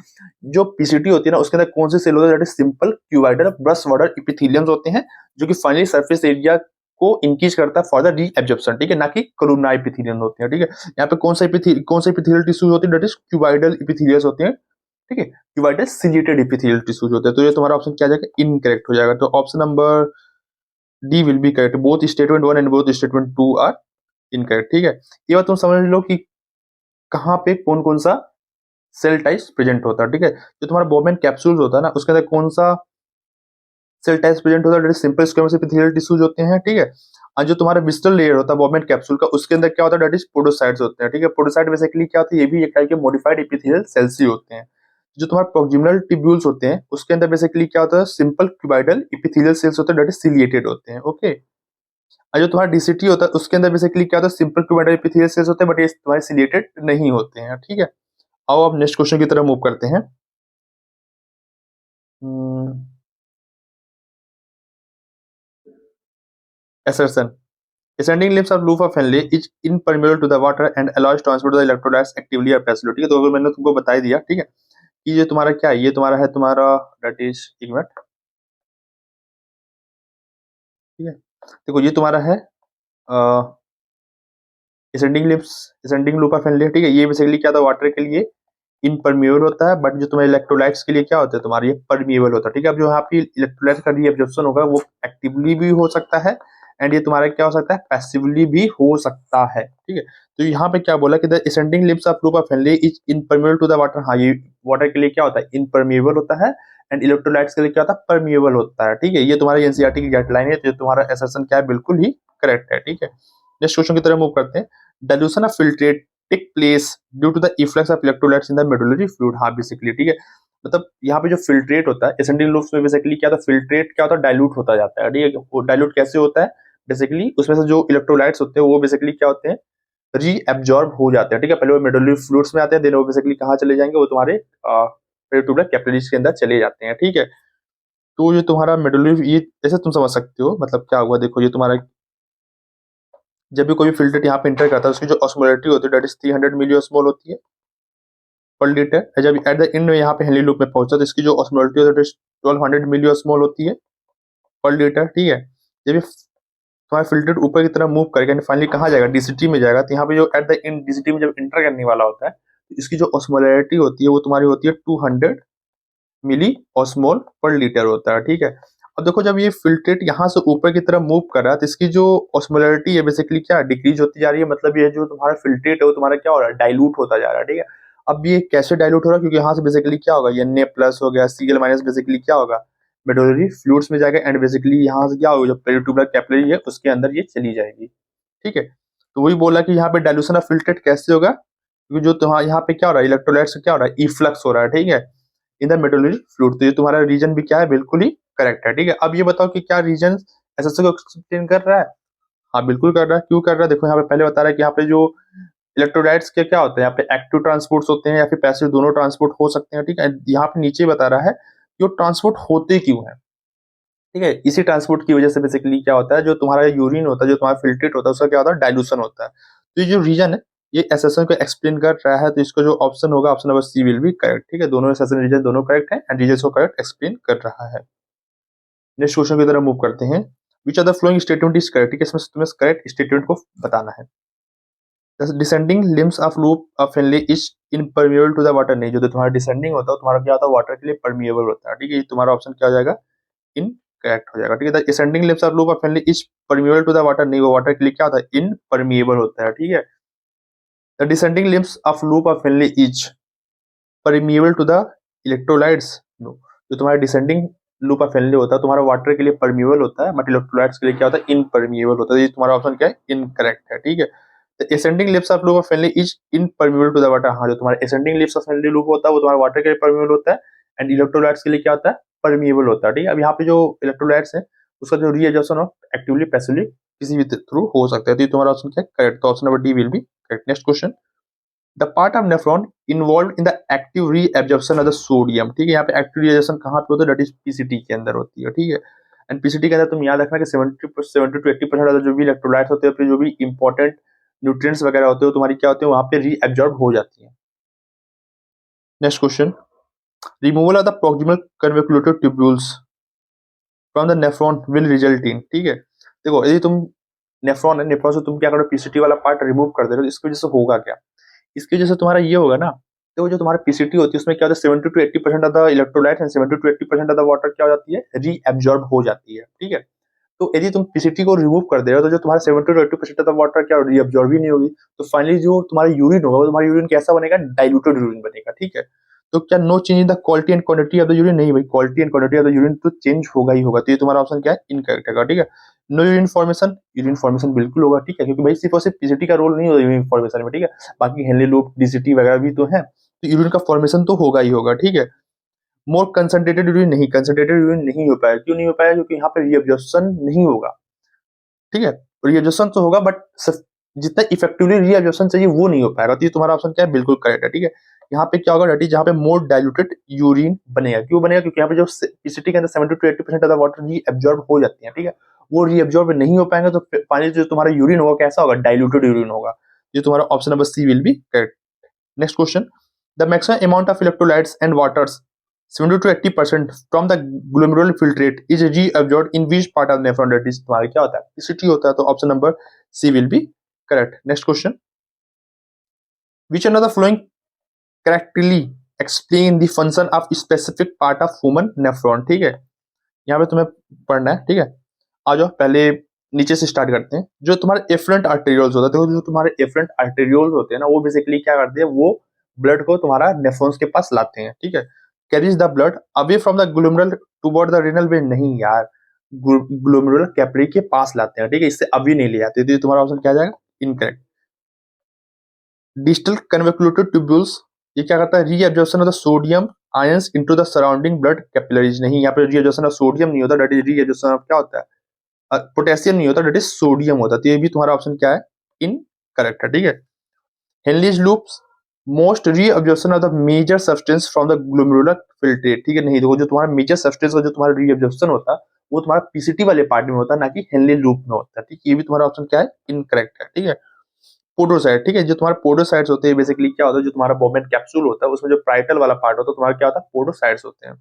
जो पीसीटी होती है ना उसके अंदर कौन से सेल होते हैं, सिंपल क्यूबाइडल ब्रश बॉर्डर इपिथेलियम्स होते हैं जो कि फाइनली सरफेस एरिया को इंक्रीज करता है फॉर द रीएब्जॉर्प्शन, ठीक है, ना कि कोलुमनार इपिथेलियम होते हैं, ठीक है। यहाँ पे कौन सा इपिथेलियल टिश्यूज होती है, दैट इज क्यूबाइडल इपिथेलियस होते हैं, ठीक है। क्यूबाइडल सिलिएटेड इपिथेलियल टिश्यूज होते हैं। तो ये तुम्हारा ऑप्शन क्या जाएगा, इनकरेक्ट हो जाएगा। तो option number D will be correct, both statement 1 and both statement 2 are incorrect, ठीक है। ये बात तुम समझ लो कि कहाँ पे कौन कौन सा सेल टाइप्स प्रेजेंट होता है, ठीक है। जो तुम्हारा बोमेन कैप्सूल्स होता है ना, उसके अंदर कौन सा सेल टाइप्स प्रेजेंट होता है, सिंपल स्क्वेमस एपिथेलियल टिश्यूज होते हैं, ठीक है। और जो तुम्हारा विस्टल लेयर होता है बोमेन कैप्सूल का, उसके अंदर क्या होता है, दैट इज पोडोसाइट्स होते हैं, ठीक है। पोडोसाइट बेसिकली क्या होती है, ये भी एक टाइप के मॉडिफाइड एपिथेलियल सेल्स ही होते हैं। जो तुम्हारे प्रोक्सिमल ट्यूब्यूल्स होते हैं, उसके अंदर बेसिकली क्या होता है, सिंपल क्यूबाइडल एपिथेलियल सेल्स होते हैं, दैट इज सिलिएटेड होते हैं, ओके। और जो तुम्हारा डीसीटी होता है, उसके अंदर बेसिकली क्या होता है, सिंपल क्यूबाइडल एपिथेलियल सेल्स होते हैं, बट ये तुम्हारे सिलिएटेड नहीं होते हैं, ठीक है। आओ अब नेक्स्ट क्वेश्चन की तरफ मूव करते हैं। assertion. Ascending limbs of loop of Henle is impermeable to the water and allows transport of the electrolytes actively or passively, ठीक है। तो अगर मैंने तुमको बता ही दिया, ठीक है, कि ये तुम्हारा क्या है, ये तुम्हारा है तुम्हारा दैट इज एक मिनट, ठीक है। देखो ये तुम्हारा है ascending limbs, ascending loop of Henle, ठीक है। ये बेसिकली क्या था, वाटर के लिए इनपरमिएबल होता है, बट जो तुम्हारे इलेक्ट्रोलाइट्स के लिए क्या होता है, तुम्हारे ये परमिएबल होता है, ठीक है। अब जो यहाँ पे इलेक्ट्रोलाइट्स का रीअब्जॉर्प्शन होगा वो एक्टिवली भी हो सकता है, एंड ये तुम्हारा क्या हो सकता है, पैसिवली भी हो सकता है, ठीक है। तो यहाँ पे क्या बोला कि the ascending limbs of loop of Henle is impermeable to the water. हाँ, ये वाटर के लिए क्या होता है, इनपरमिएबल होता है, एंड इलेक्ट्रोलाइट्स के लिए क्या होता है, परमिएबल होता है, ठीक है। ये तुम्हारा एनसीईआरटी की गाइडलाइन है, तो तुम्हारा असर्शन क्या है, बिल्कुल ही करेक्ट है, ठीक है। नेक्स्ट क्वेश्चन की तरफ मूव करते हैं। Dilution of filtrate take place due to the efflux of electrolytes in the medullary fluid. हाँ बेसिकली, ठीक है। मतलब यहाँ पे जो फिल्ट्रेट होता है एसेंडिंग लूप्स में, बेसिकली क्या होता है, फिल्ट्रेट क्या होता है, डाइल्यूट होता जाता है, ठीक है। वो डाइल्यूट कैसे होता है, बेसिकली उसमें से जो इलेक्ट्रोलाइट्स होते हैं वो बेसिकली क्या होते हैं, री एब्जॉर्ब हो जाते हैं, ठीक है। पहले वो मेडुलरी फ्लूइड्स में आते हैं, देन वो बेसिकली कहाँ चले जाएंगे, वो तुम्हारे पेरिटुबुलर कैपिलरीज के अंदर चले जाते हैं, ठीक है। तो ये तुम्हारा मेडुलरी, ये ऐसे तुम समझ सकते हो, मतलब क्या हुआ, देखो ये तुम्हारा जब भी कोई भी फिल्ट्रेट यहाँ पे इंटर करता है, उसकी जो ऑस्मोलरिटी होती है दैट इज 300 मिली ऑस्मोल होती है पर लीटर। जब एट द एंड में यहाँ पे हेनली लूप में पहुंचा तो इसकी जो ऑस्मोलरिटी होती है 1200 मिली ऑस्मोल होती है पर लीटर, ठीक है। जब ये तुम्हारा फिल्ट्रेट ऊपर की तरफ मूव करेगा, फाइनली कहाँ जाएगा, डीसीटी में जाएगा। तो यहाँ पे जो एट द एंड डीसीटी में जब इंटर करने वाला होता है, तो इसकी जो ऑस्मोलरिटी होती है वो तुम्हारी होती है 200 मिली ऑस्मोल पर लीटर होता है, ठीक है। अब देखो जब ये फिल्ट्रेट यहाँ से ऊपर की तरफ मूव कर रहा है, तो इसकी जो ऑस्मोलरिटी है बेसिकली क्या डिक्रीज होती जा रही है, मतलब ये जो तुम्हारा फिल्ट्रेट है वो तुम्हारा क्या हो रहा है, डाइल्यूट होता जा रहा है, ठीक है। अब ये कैसे डाइल्यूट हो रहा है, क्योंकि यहाँ से बेसिकली क्या होगा, ये Na प्लस हो गया, Cl माइनस बेसिकली क्या होगा, मेडुलरी फ्लूइड्स में जाएगा, एंड बेसिकली यहाँ से क्या होगा, जो पेरिटुबुलर कैपिलरी है उसके अंदर ये चली जाएगी, ठीक है। तो वही बोला कि यहाँ पे डाइल्यूशन ऑफ फिल्ट्रेट कैसे होगा, क्योंकि जो तुम्हारा यहाँ पे क्या हो रहा है, इलेक्ट्रोलाइट्स क्या हो रहा है, इफ्लक्स हो रहा है, ठीक है, इन द मेडुलरी फ्लूइड। तो ये तुम्हारा रीजन भी क्या है, बिल्कुल ही करेक्ट है, ठीक है। अब ये बताओ कि क्या रीजन एसएससी को एक्सप्लेन कर रहा है। हाँ बिल्कुल कर रहा है, क्यों कर रहा है, देखो यहाँ पे पहले बता रहा है कि यहाँ पे जो इलेक्ट्रोलाइट्स के क्या होते हैं, यहाँ पे एक्टिव ट्रांसपोर्ट्स होते हैं या फिर पैसिव, दोनों ट्रांसपोर्ट हो सकते हैं, ठीक है। यहाँ पे नीचे बता रहा है कि वो ट्रांसपोर्ट होते क्यों है, ठीक है। इसी ट्रांसपोर्ट की वजह से बेसिकली क्या होता है, जो तुम्हारा यूरिन होता है, जो तुम्हारा फिल्ट्रेट होता है, उसका क्या होता है, डाइल्यूशन होता है। तो ये जो रीजन है ये एसेसन को एक्सप्लेन कर रहा है, तो इसका जो ऑप्शन होगा, option number C will be correct, ठीक है। दोनों एसेसन रीजन दोनों करेक्ट है, एंड रीजन को करेक्ट एक्सप्लेन कर रहा है। नेक्स्ट क्वेश्चन की तरफ मूव करते हैं। Which are the following statement is correct, ठीक है। इसमें तुम्हें करेक्ट स्टेटमेंट को बताना है। Descending limbs of loop of Henle is impermeable to the water. नहीं, जो तो तुम्हारा डिसेंडिंग होता है तुम्हारा क्या होता है, वाटर के लिए परमिएबल होता है, ठीक है। ये तुम्हारा ऑप्शन क्या हो जाएगा, इनकरेक्ट हो जाएगा, ठीक है। The ascending limbs of loop of Henle is permeable to the water. नहीं, वो वाटर के लिए क्या होता है, इनपरमिएबल होता है, ठीक है। The descending limbs of loop of Henle is permeable to the electrolytes. No, जो तुम्हारा डिसेंडिंग लूप ऑफ हेनले होता है तुम्हारा वाटर के लिए परमिएबल होता है, बट इलेक्ट्रोलाइट्स के लिए क्या होता है, इनपरमिएबल होता है। ये तुम्हारा ऑप्शन क्या है, इनकरेक्ट है, ठीक है। The ascending lips of loop of Henle is impermeable to the water। हाँ, जो तुम्हारा ascending lips of Henle loop होता है वो तुम्हारा वाटर के लिए परमिएबल होता है, एंड इलेक्ट्रोलाइट्स के लिए क्या होता है, परमिएबल होता है, ठीक है। अब यहाँ पे जो इलेक्ट्रोलाइट्स है उसका जो रीएडजॉर्प्शन ऑफ एक्टिवली पैसिवली किसी भी थ्रू हो सकता है। तो ये तुम्हारा ऑप्शन क्या है, करेक्ट। तो option number D will be correct. Next question. The part of nephron involve in the active reabsorption of the sodium, ठीक है। यहाँ पे एक्टिव रीएब्जॉर्प्शन कहाँ पे होता है, दैट इज पीसीटी के अंदर होती है, ठीक है। एंड पीसीटी के अंदर तुम याद रखना कि 70 to 80% जो भी इलेक्ट्रोलाइट्स होते हैं, फिर जो भी इंपॉर्टेंट न्यूट्रिएंट्स वगैरह होते हैं तुम्हारी क्या होते हैं, वहां पे रीएब्जॉर्ब हो जाती है। Next question. Removal of the proximal convoluted tubules from the nephron will result in, ठीक है। देखो यदि तुम नेफ्रॉन है, नेफ्रॉन से तुम क्या करो, पीसीटी वाला पार्ट रिमूव कर दे रहे हो, इसकी वजह से होगा क्या, इसकी वजह से तुम्हारा ये होगा ना, तो जो तुम्हारा पीसीटी होती है उसमें क्या होता है, 70 to 80% of the electrolyte and 70 to 80% of the water क्या हो जाती है, रीएब्जॉर्ब हो जाती है, ठीक है। तो यदि तुम पीसीटी को रिमूव कर दे रहे हो तो जो तुम्हारा 70 to 80% ऑफ वाटर क्या रीअब्जॉर्ब ही नहीं होगी, तो फाइनली जो तुम्हारा यूरिन होगा वो तुम्हारा यूरिन कैसा बनेगा, डाइल्यूटेड यूरिन बनेगा, ठीक है। तो क्या no change in the quality and quantity of the urine, नहीं भाई, quality and quantity of the urine तो चेंज होगा ही होगा, तो ये तुम्हारा ऑप्शन क्या है, इनकरेक्ट है, ठीक है। नो यूरिन फॉर्मेशन बिल्कुल होगा, ठीक है, क्योंकि भाई सिर्फ और सिर्फ पीसीटी का रोल नहीं होगा यूरिन फॉर्मेशन में, ठीक है, बाकी हेनली लूप डीसीटी वगैरह भी तो है, तो यूरिन का फॉर्मेशन तो होगा ही होगा, ठीक है। मोर कंसंट्रेटेड यूरिन, नहीं, कंसंट्रेटेड यूरिन नहीं हो पाएगा, क्यों नहीं हो पाएगा, क्योंकि यहाँ पे रीअब्जॉर्प्शन नहीं होगा, ठीक है। रीअब्जॉर्प्शन तो होगा बट जितना इफेक्टिवली रीअब्जॉर्प्शन चाहिए वो नहीं हो पाएगा, तो ये तुम्हारा ऑप्शन क्या है, बिल्कुल करेक्ट है, ठीक है। यहाँ पे क्या होगा डैट इज, जहाँ पे मोर डाइल्यूटेड यूरिन बनेगा, क्यों बनेगा, क्योंकि यहाँ पे जो पीसीटी के अंदर 70 to 80% of the water reabsorb हो जाती है, ठीक है, वो रीअब्जॉर्ब नहीं हो पाएंगे, तो फाइनली जो तुम्हारा यूरिन होगा कैसा होगा, डाइल्यूटेड यूरिन होगा, ये तुम्हारा option number C will be correct. Next question, the maximum amount of electrolytes and waters 70 to 80% from the glomerular filtrate is reabsorbed in which part of nephron, that is तुम्हारा क्या होता है, PCT होता है, तो option number C will be correct. Next question, which one of the following correctly explain the function of specific part of human nephron, ठीक है, यहाँ पे तुम्हें पढ़ना है, ठीक है। आ जाओ पहले नीचे से स्टार्ट करते हैं। जो तुम्हारे एफरेंट आर्टेरियोल्स होता है, देखो जो तुम्हारे एफरेंट आर्टेरियोल्स होते हैं ना, वो बेसिकली क्या करते हैं, वो ब्लड को तुम्हारा नेफ्रॉन्स के पास लाते हैं, ठीक है। Carries the blood away from the glomerular toward the renal vein, नहीं यार, ग्लोमेरुलर कैपिलरी के पास लाते हैं, ठीक है, इससे अभी नहीं ले जाते, तो तुम्हारा ऑप्शन क्या आ जाएगा, इनकरेक्ट। डिस्टल कन्वेक्युलेटेड ट्यूब्यूल्स, ये क्या करता है, reabsorption of the sodium ions into the surrounding blood capillaries, नहीं, यहाँ पे रीअब्जॉर्प्शन ऑफ सोडियम नहीं होता, दैट इज रीअब्जॉर्प्शन ऑफ क्या होता है, पोटेशियम नहीं होता, दैट इज सोडियम होता है, तो ये भी तुम्हारा ऑप्शन क्या है, इनकरेक्ट है, ठीक है। Henle's loops most reabsorption of the major substance from the glomerular filtrate, ठीक है, नहीं, देखो जो तुम्हारा मेजर सब्सटेंस का जो तुम्हारा रीअब्जॉर्प्शन होता है वो तुम्हारा पीसीटी वाले पार्ट में होता है, ना कि हेनली लूप में होता है, ठीक है, ये भी तुम्हारा ऑप्शन क्या है, इनकरेक्ट है, ठीक है। पोडोसाइट, ठीक है, जो तुम्हारे पोडोसाइट्स होते हैं बेसिकली क्या होता है, जो तुम्हारा बोमेन कैप्सूल होता है उसमें जो प्राइटल वाला पार्ट होता है तुम्हारा क्या होता है, पोडोसाइट्स होते हैं।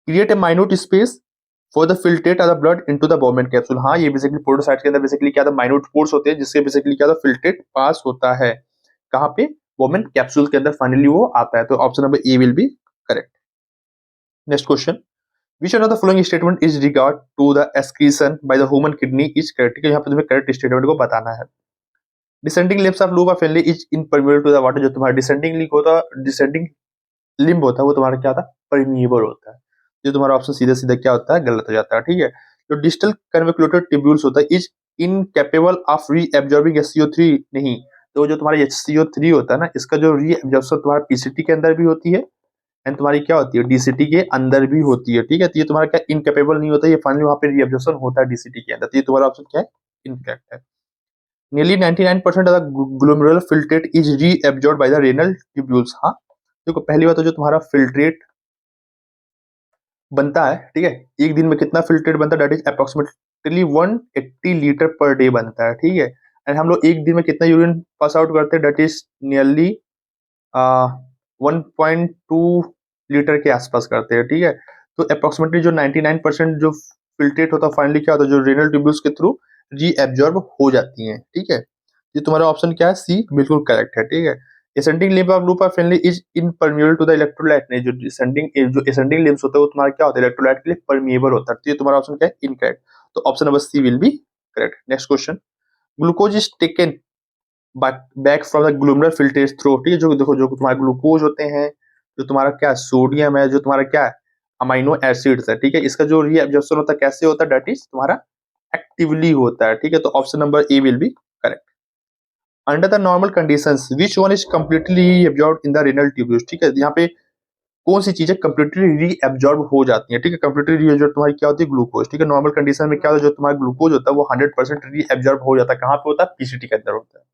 Create a minute space for the filtrate of the blood into the Bowman capsule, हाँ, ये बेसिकली पोडोसाइट्स के अंदर बेसिकली क्या था, माइन्यूट पोर्स होते हैं जिससे बेसिकली क्या होता है, फिल्ट्रेट पास होता है, कहाँ पे, बोमेन कैप्सूल के अंदर फाइनली वो आता है, तो option number A will be correct. Next question, which one of the following statement is regard to the excretion by the human kidney is correct, यहाँ पे तुम्हें करेक्ट स्टेटमेंट को बताना है। Descending limbs of loop of Henle is impermeable to the water, जो तुम्हारा descending link होता है, डिसेंडिंग लिम्ब होता है वो तुम्हारा क्या होता है, परमिएबल होता है, जो तुम्हारा ऑप्शन सीधे सीधे क्या होता है, गलत हो जाता है, ठीक है। जो डिस्टल कन्वेक्युलेटेड ट्यूब्यूल्स होता है इज इनकेपेबल ऑफ रीएब्जॉर्बिंग HCO3, नहीं, तो जो तुम्हारा HCO3 होता है ना, इसका जो रीएब्जॉर्प्शन तुम्हारा पीसीटी के अंदर भी होती है एंड तुम्हारी क्या होती है, डीसीटी के अंदर भी होती है, ठीक है, तो ये तुम्हारा क्या इनकेपेबल नहीं होता, ये फाइनली वहां पे रीएब्जॉर्प्शन होता है डीसीटी के अंदर, तो ये तुम्हारा ऑप्शन क्या है, इनकरेक्ट है। Nearly 99% of the glomerular filtrate is reabsorbed by the renal tubules, हाँ, देखो पहली बात तो जो तुम्हारा फिल्ट्रेट बनता है, ठीक है, एक दिन में कितना फिल्ट्रेट बनता है, that is approximately 180 litre per day बनता है, ठीक है। एंड हम लोग एक दिन में कितना यूरिन पास आउट करते हैं, दैट इज नियरली 1.2 लीटर के आसपास करते हैं, ठीक है। तो अप्रोक्सीमेटली जो 99% जो फिल्ट्रेट होता है फाइनली क्या होता है, जो रेनल ट्यूब्यूल्स के थ्रू रीएब्जॉर्ब हो जाती हैं, ठीक है। ये तुम्हारा ऑप्शन क्या है, सी बिल्कुल करेक्ट है, ठीक है। Ascending limb of loop of Henle is impermeable to the electrolyte, नहीं, जो एसेंडिंग लिम्स होता है वो तुम्हारा क्या होता है, इलेक्ट्रोलाइट के लिए परमिएबल होता है, तो ये तुम्हारा ऑप्शन क्या है, इनकरेक्ट, तो option number C will be correct. Next question, glucose is taken back from the glomerular filtrate through, ठीक है, जो देखो जो तुम्हारे ग्लूकोज होते हैं, जो तुम्हारा क्या सोडियम है, जो तुम्हारा क्या है, अमाइनो एसिड्स है, ठीक है, इसका जो रीअब्जॉर्प्शन होता है कैसे होता है, दैट इज तुम्हारा एक्टिवली होता है, ठीक है, तो option number A will be correct. Under the normal conditions which one is completely reabsorbed in the renal tubules, ठीक है, यहाँ पे कौन सी चीजें कंप्लीटली रीअब्जॉर्ब हो जाती है, ठीक है, कंप्लीटली रीअब्जॉर्ब तुम्हारी क्या होती है, ग्लूकोज, ठीक है, नॉर्मल कंडीशन में क्या होता है, जो तुम्हारा ग्लूकोज होता है वो 100% रीअब्जॉर्ब हो जाता है, कहाँ पे होता है, पीसीटी के अंदर होता है,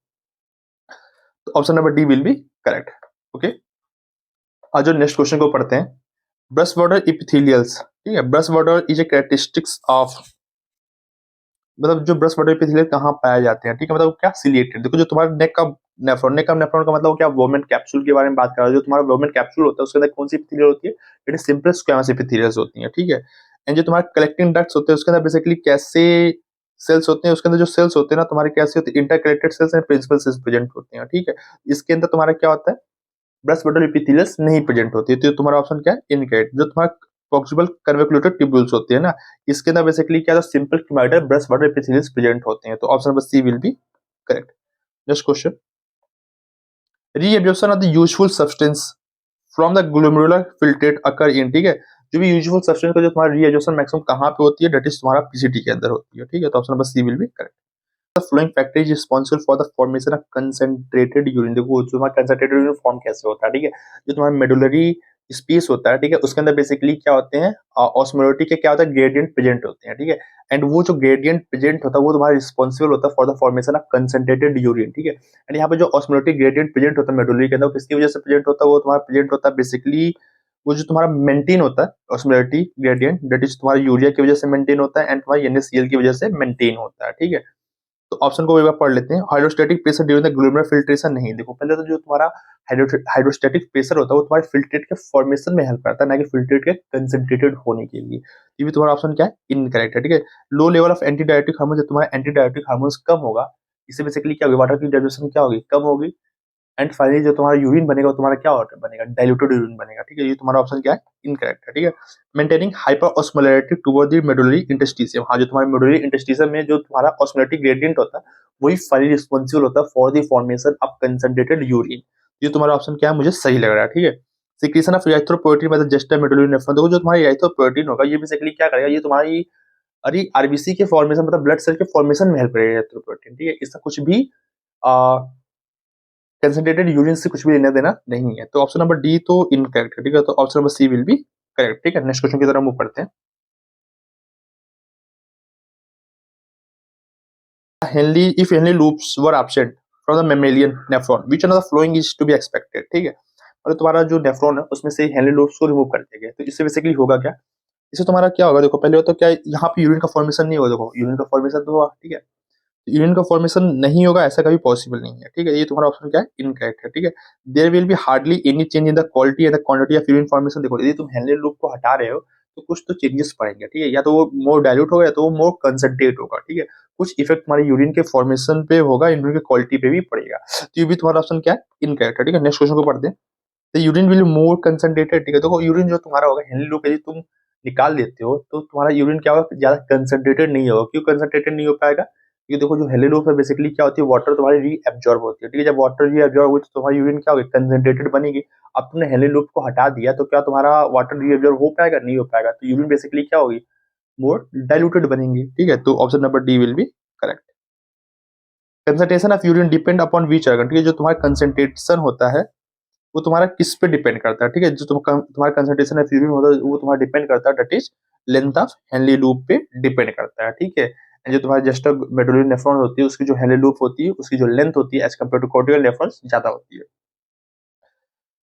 तो option number D will be correct, okay. आज जो नेक्स्ट क्वेश्चन को पढ़ते हैं, ब्रेस्ट वाटर इपिथेलियल्स, ठीक है, breast water is a characteristics of, मतलब जो ब्रेस्ट वाटर इपिथेलियल कहाँ पाए जाते हैं, ठीक है, मतलब क्या सिलिएटेड, देखो जो तुम्हारा नेक का नेफ्रॉन का मतलब क्या, वोमेन कैप्सूल के बारे में बात कर रहा है, जो तुम्हारा वोमेन कैप्सूल होता है उसके अंदर कौन सी एपिथेलियल होती है, इट इज सिंपल स्क्वैमस एपिथेलियल्स होती है, ठीक है। एंड जो तुम्हारे कलेक्टिंग डक्ट्स होते हैं उसके अंदर बेसिकली कैसे सेल्स होते हैं, उसके अंदर जो सेल्स होते हैं ना तुम्हारे कैसे होते हैं, intercalated cells and principal cells present होते हैं, ठीक है। इसके अंदर तुम्हारा क्या होता है, ब्रेस्ट वाटर एपिथेलियल्स नहीं प्रेजेंट होती है, तो तुम्हारा ऑप्शन क्या है, इनकरेक्ट। जो तुम्हारा प्रॉक्सिमल कर्वेकुलेटेड ट्यूब्यूल्स होती है ना, इसके अंदर बेसिकली क्या है, simple cuboidal brush border epithelials present होते हैं। तो option number C will be correct. Next question, reabsorption of the useful substance from the glomerular filtrate occur in, ठीक है, जो भी यूजफुल सब्सटेंस का जो तुम्हारा रीएब्जॉर्प्शन मैक्सिमम कहाँ पे होती है, दैट इज तुम्हारा पीसीटी के अंदर होती है, ठीक है। तो option number C will be correct. The following factor is responsible for the formation of concentrated urine. देखो जो तुम्हारा कंसंट्रेटेड यूरिन फॉर्म कैसे होता है, ठीक है, जो तुम्हारा मेडुलरी स्पेस होता है, ठीक है, उसके अंदर बेसिकली क्या होते हैं, ऑस्मोलरिटी के क्या होता है, ग्रेडियंट प्रेजेंट होते हैं, ठीक है। एंड वो जो ग्रेडियंट प्रेजेंट होता है वो तुम्हारा रिस्पांसिबल होता है for the formation of concentrated urine, ठीक है। एंड यहाँ पे जो ऑस्मोलरिटी ग्रेडियंट प्रेजेंट होता है मेडुलरी के अंदर, किसकी वजह से प्रेजेंट होता है, वो तुम्हारा प्रेजेंट होता है बेसिकली वो जो तुम्हारा मेंटेन होता है ऑस्मोलरिटी ग्रेडियंट, दैट इज तुम्हारा यूरिया की वजह से मेंटेन होता है एंड तुम्हारा NaCl की वजह से मेंटेन होता है, ठीक है। तो ऑप्शन को एक बार पढ़ लेते हैं। Hydrostatic pressure during the glomerular filtration नहीं, देखो पहले तो जो तुम्हारा हाइड्रोस्टैटिक प्रेशर होता है वो तुम्हारे फिल्ट्रेट के फॉर्मेशन में हेल्प करता है, ना कि फिल्ट्रेट के कंसंट्रेटेड होने के लिए। ये भी तुम्हारा ऑप्शन क्या है, इनकरेक्ट है, ठीक है। लो लेवल ऑफ एंटीडायोटिक हार्मोन, जब तुम्हारा एंटीडायोटिक हार्मोन्स कम होगा, इससे बेसिकली क्या होगी, वाटर की डाइल्यूशन क्या होगी, कम होगी। एंड फाइनली जो तुम्हारा यूरिन बनेगा वो तुम्हारा क्या वाटर बनेगा, डाइल्यूटेड यूरिन बनेगा, ठीक है। ये तुम्हारा ऑप्शन क्या है, इनकरेक्ट है, ठीक है। Maintaining hyper osmolarity toward the medullary interstitium, हाँ जो तुम्हारे मेडुलरी इंटरस्टिशियम में जो तुम्हारा ऑस्मोलैरिटी ग्रेडियंट होता है वही फाइनली रिस्पॉन्सिबल होता है for the formation of concentrated urine. ये तुम्हारा ऑप्शन क्या है, मुझे सही लग रहा है, ठीक है। Secretion of erythropoietin by the Juster medullary nephron, देखो जो तुम्हारा इरिथ्रोपोएटिन होगा ये बेसिकली क्या करेगा, ये तुम्हारी अरे आरबीसी के फॉर्मेशन मतलब ब्लड सेल के फॉर्मेशन में हेल्प करेगा इरिथ्रोपोएटिन, ठीक है। इसका कुछ भी कंसंट्रेटेड यूरिन से कुछ भी लेना देना नहीं है। तो ऑप्शन नंबर डी तो इनकरेक्ट है, ठीक है। तो option number C will be correct, ठीक है। नेक्स्ट क्वेश्चन की तरफ मूव करते हैं। Henle if Henle loops were absent from the mammalian nephron which of the following is to be expected, ठीक है। और तुम्हारा जो नेफ्रॉन है उसमें से हेनली लूप्स को रिमूव कर दिया गया, तो इससे बेसिकली होगा क्या, इससे तुम्हारा क्या होगा, देखो पहले तो क्या यहाँ पे यूरिन का फॉर्मेशन नहीं होगा, देखो यूरिन का फॉर्मेशन तो हुआ, ठीक है। यूरिन का फॉर्मेशन नहीं होगा ऐसा कभी पॉसिबल नहीं है, ठीक है। ये तुम्हारा ऑप्शन क्या है, इनकरेक्ट है, ठीक है। There will be hardly any change in the quality and the quantity of urine formation, देखो यदि तुम हेनरी लूप को हटा रहे हो तो कुछ तो चेंजेस पड़ेंगे, ठीक है। या तो वो मोर डायल्यूट होगा या तो वो मोर कंसंट्रेट होगा, ठीक है। कुछ इफेक्ट तुम्हारे यूरिन के फॉर्मेशन पे होगा, यूरिन की क्वालिटी पे भी पड़ेगा। तो ये भी तुम्हारा ऑप्शन क्या है, इनकरेक्ट है, ठीक है। नेक्स्ट क्वेश्चन को पढ़ते हैं। The urine will more concentrated, ठीक है। देखो यूरिन जो तुम्हारा होगा हेनरी लूप यदि तुम निकाल देते हो तो तुम्हारा यूरिन क्या होगा, ज्यादा कंसंट्रेटेड नहीं होगा। क्यों कंसंट्रेटेड नहीं हो पाएगा, क्योंकि देखो जो हेले लूप है बेसिकली क्या होती है, वाटर तुम्हारी री एब्जॉर्ब होती है, ठीक है। जब वाटर री एब्जॉर्ब हुई तो तुम्हारी यूरिन क्या होगी, कंसंट्रेटेड बनेगी। अब तुमने हेले लूप को हटा दिया तो क्या तुम्हारा वाटर री एब्जॉर्ब हो पाएगा, नहीं हो पाएगा। तो यूरिन बेसिकली क्या होगी, मोर डाइल्यूटेड बनेंगी, ठीक है। तो option number D will be correct. Concentration of urine depend upon which organ, ठीक है। जो तुम्हारा कंसंट्रेशन होता है वो तुम्हारा किस पे डिपेंड करता है, ठीक है। जो तुम्हारा कंसंट्रेशन ऑफ यूरिन होता है वो तुम्हारा डिपेंड करता है, that is length of Henley loop पे डिपेंड करता है, ठीक है। जो तुम्हारा जस्ट मेडुलरी नेफ्रॉन होती है उसकी जो हेनली लूप होती है उसकी जो लेंथ होती है as compare to cortical nephrons ज्यादा होती है।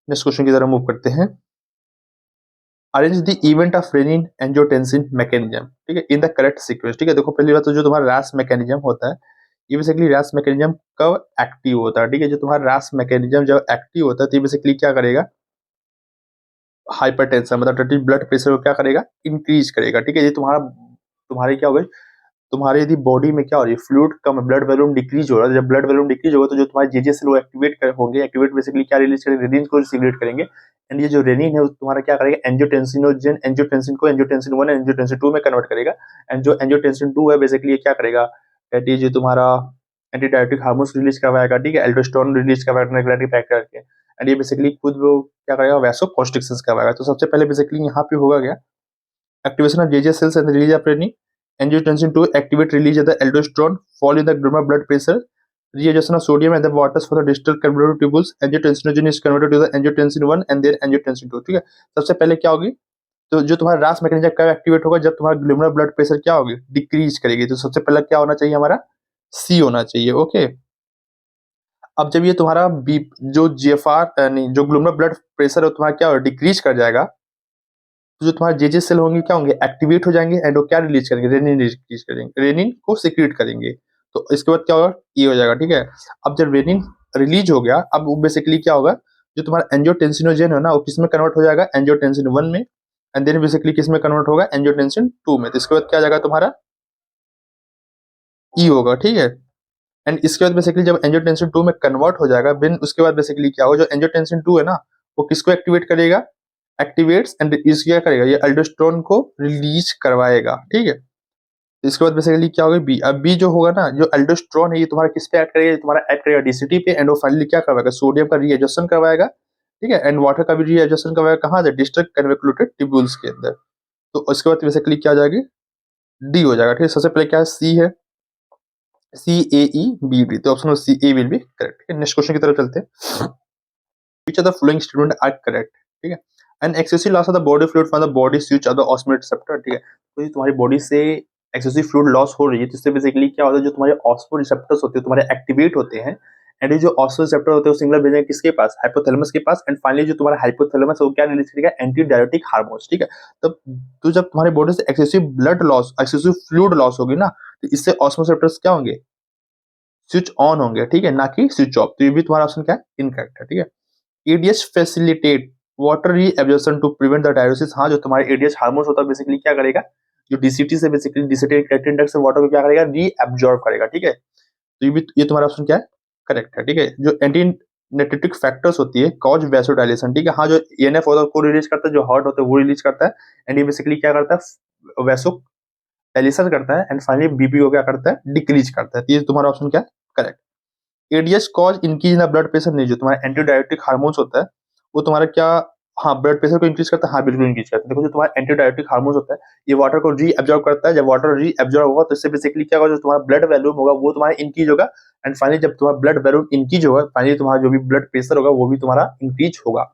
नेक्स्ट क्वेश्चन की तरफ मूव करते हैं। Arrange the event of renin angiotensin mechanism, ठीक है, इन द करेक्ट सीक्वेंस, ठीक है। देखो पहली बात तो जो तुम्हारा रैस मैकेनिज्म होता है ये बेसिकली रैस मैकेनिज्म कब एक्टिव होता है, ठीक है। जो तुम्हारा रैस मैकेनिज्म जब एक्टिव होता है तो ये बेसिकली क्या करेगा, हाइपरटेंशन मतलब ब्लड प्रेशर को क्या करेगा, इंक्रीज करेगा, ठीक है। ये तुम्हारे क्या होगा, तुम्हारे यदि बॉडी में क्या हो रही है, फ्लूइड कम, ब्लड वॉल्यूम डिक्रीज हो रहा है। जब ब्लड वॉल्यूम डिक्रीज होगा तो जो तुम्हारे जेजे सेल वो होंगे, एक्टिवेट बेसिकली क्या रिलीज करेंगे, रेनिन को सिक्रेट करेंगे। एंड ये जो रेनिन है वो तुम्हारा क्या करेगा, एंजियोटेंसिनोजन एंजियोटेंसिन को एंजियोटेंसिन 1 एंजियोटेंसिन 2 में कन्वर्ट करेगा। एंड जो एंजियोटेंसिन 2 है बेसिकली ये क्या करेगा, दैट इज तुम्हारा एंटीडायोटिक हार्मोन्स रिलीज करवाएगा, ठीक है। एल्डोस्टेरोन रिलीज करवाएगा रेगुलेटरी फैक्टर के। एंड ये बेसिकली खुद वो क्या करेगा, वैसोकॉन्स्ट्रिक्शंस करवाएगा। तो सबसे पहले बेसिकली यहाँ पे होगा क्या, activation of JJ cells and the release of renin. Angiotensin 2 activate release of the aldosterone, fall in the glomerular blood pressure, readjustment of sodium and the waters for the distal convoluted tubules. Angiotensinogen is converted to the angiotensin 1 and then angiotensin 2, ठीक है। सबसे पहले क्या होगी, तो जो तुम्हारा रास मैकेनिज्म कब एक्टिवेट होगा, जब तुम्हारा ग्लोमेरुलर ब्लड प्रेशर क्या होगी, डिक्रीज करेगी। तो सबसे पहले क्या होना चाहिए, हमारा सी होना चाहिए, ओके। अब जब ये तुम्हारा बी जो जीएफआर नहीं जो ग्लोमेरुलर ब्लड प्रेशर है तुम्हारा क्या डिक्रीज कर जाएगा, तो जो तुम्हारे जेजे सेल होंगे क्या होंगे, एक्टिवेट हो जाएंगे एंड वो क्या रिलीज करेंगे, रेनिन रिलीज करेंगे, रेनिन को सिक्रीट करेंगे। तो इसके बाद क्या होगा, ये हो जाएगा, ठीक है। अब जब रेनिन रिलीज हो गया, अब वो बेसिकली क्या होगा, जो तुम्हारा एंजियोटेंसिनोजन है ना वो किसमें कन्वर्ट हो जाएगा, एंजियोटेंसिन 1 में। एंड देन बेसिकली किसमें कन्वर्ट होगा, एंजियोटेंसिन 2 में। तो इसके बाद क्या आ जाएगा तुम्हारा ई होगा, ठीक है। एंड इसके बाद बेसिकली जब एंजियोटेंसिन 2 में कन्वर्ट हो जाएगा, देन उसके बाद बेसिकली क्या होगा, जो एंजियोटेंसिन 2 है ना वो किसको एक्टिवेट करेगा, एक्टिवेट्स एंड इसको क्या करेगा, ये एल्डोस्टेरोन को रिलीज करवाएगा, ठीक है। तो इसके बाद बेसिकली क्या होगा बी, अब बी जो होगा ना, जो एल्डोस्टेरोन है ये तुम्हारा किस पे ऐड करेगा, ये तुम्हारा ऐड करेगा डीसीटी पे, एंड वो फाइनली क्या करवाएगा, सोडियम का रीएडजस्टमेंट करवाएगा, ठीक है, एंड वाटर का भी रीएडजस्टमेंट करवाएगा, कहाँ से, डिस्टल कन्वोल्यूटेड ट्यूब्यूल्स के अंदर। तो उसके बाद बेसिकली क्या आ जाएगी, डी हो जाएगा, ठीक है। सबसे पहले क्या है, सी है, CAEBD, तो option C A will be correct, ठीक है। नेक्स्ट क्वेश्चन की तरफ चलते हैं, which of the following statement are correct, ठीक है। And excessive loss of the body fluid from the body switch off the osmolate receptor, ठीक है। तो ये तुम्हारी बॉडी से एक्सेसिव फ्लूइड लॉस हो रही है, तो इससे बेसिकली क्या होता है, जो तुम्हारे ऑस्मो रिसेप्टर्स होते हैं तुम्हारे एक्टिवेट होते हैं, एंड ये जो ऑस्मो रिसेप्टर होते हैं वो सिग्नल भेजेंगे किसके पास, हाइपोथैलेमस के पास, एंड फाइनली जो तुम्हारा हाइपोथैलेमस है वो क्या रिलीज करेगा, एंटी डायरेटिक हार्मोन्स, ठीक है। तब तो जब तुम्हारी बॉडी से excessive blood loss, excessive fluid loss होगी ना, तो इससे ऑस्मो रिसेप्टर्स क्या होंगे, स्विच ऑन होंगे, ठीक है, ना कि स्विच ऑफ। तो ये भी तुम्हारा ऑप्शन क्या है, इनकरेक्ट है, ठीक है। ADH facilitate water reabsorption to prevent the diuresis, हाँ जो तुम्हारे एडीएच हार्मोन होता है बेसिकली क्या करेगा, जो डीसीटी से बेसिकली डिसिटेट कैरेटिन डक्ट से वाटर को क्या करेगा, रीएब्जॉर्ब करेगा, ठीक है। तो ये तुम्हारा ऑप्शन क्या है, करेक्ट है, ठीक है। जो एंटी नेट्रिटिक फैक्टर्स होती है कॉज वैसोडाइलेशन, ठीक है, हाँ जो एएनएफ होता है को रिलीज करता है, जो हार्ट होता है वो रिलीज करता है, एंड ये बेसिकली क्या करता है, वैसो डायलेशन करता है, एंड फाइनली बीपी को क्या करता है, डिक्रीज करता है। तो ये तुम्हारा ऑप्शन क्या है, correct. ADH cause increase in the blood pressure, नहीं जो तुम्हारा एंटीडायरेटिक हार्मोन्स होता है वो तुम्हारा क्या, हाँ ब्लड प्रेशर को इंक्रीज करता है, हाँ बिल्कुल इंक्रीज करता है। देखो जो तुम्हारा एंटीडायरेटिक हार्मोन्स होता है ये वाटर को रीअब्जॉर्ब करता है, जब वाटर रीअब्जॉर्ब होगा तो इससे बेसिकली क्या होगा, जो तुम्हारा ब्लड वॉल्यूम होगा वो तुम्हारा इंक्रीज होगा, एंड फाइनली जब तुम्हारा ब्लड वॉल्यूम इंक्रीज होगा फाइनली तुम्हारा जो भी ब्लड प्रेशर होगा वो भी तुम्हारा इंक्रीज होगा।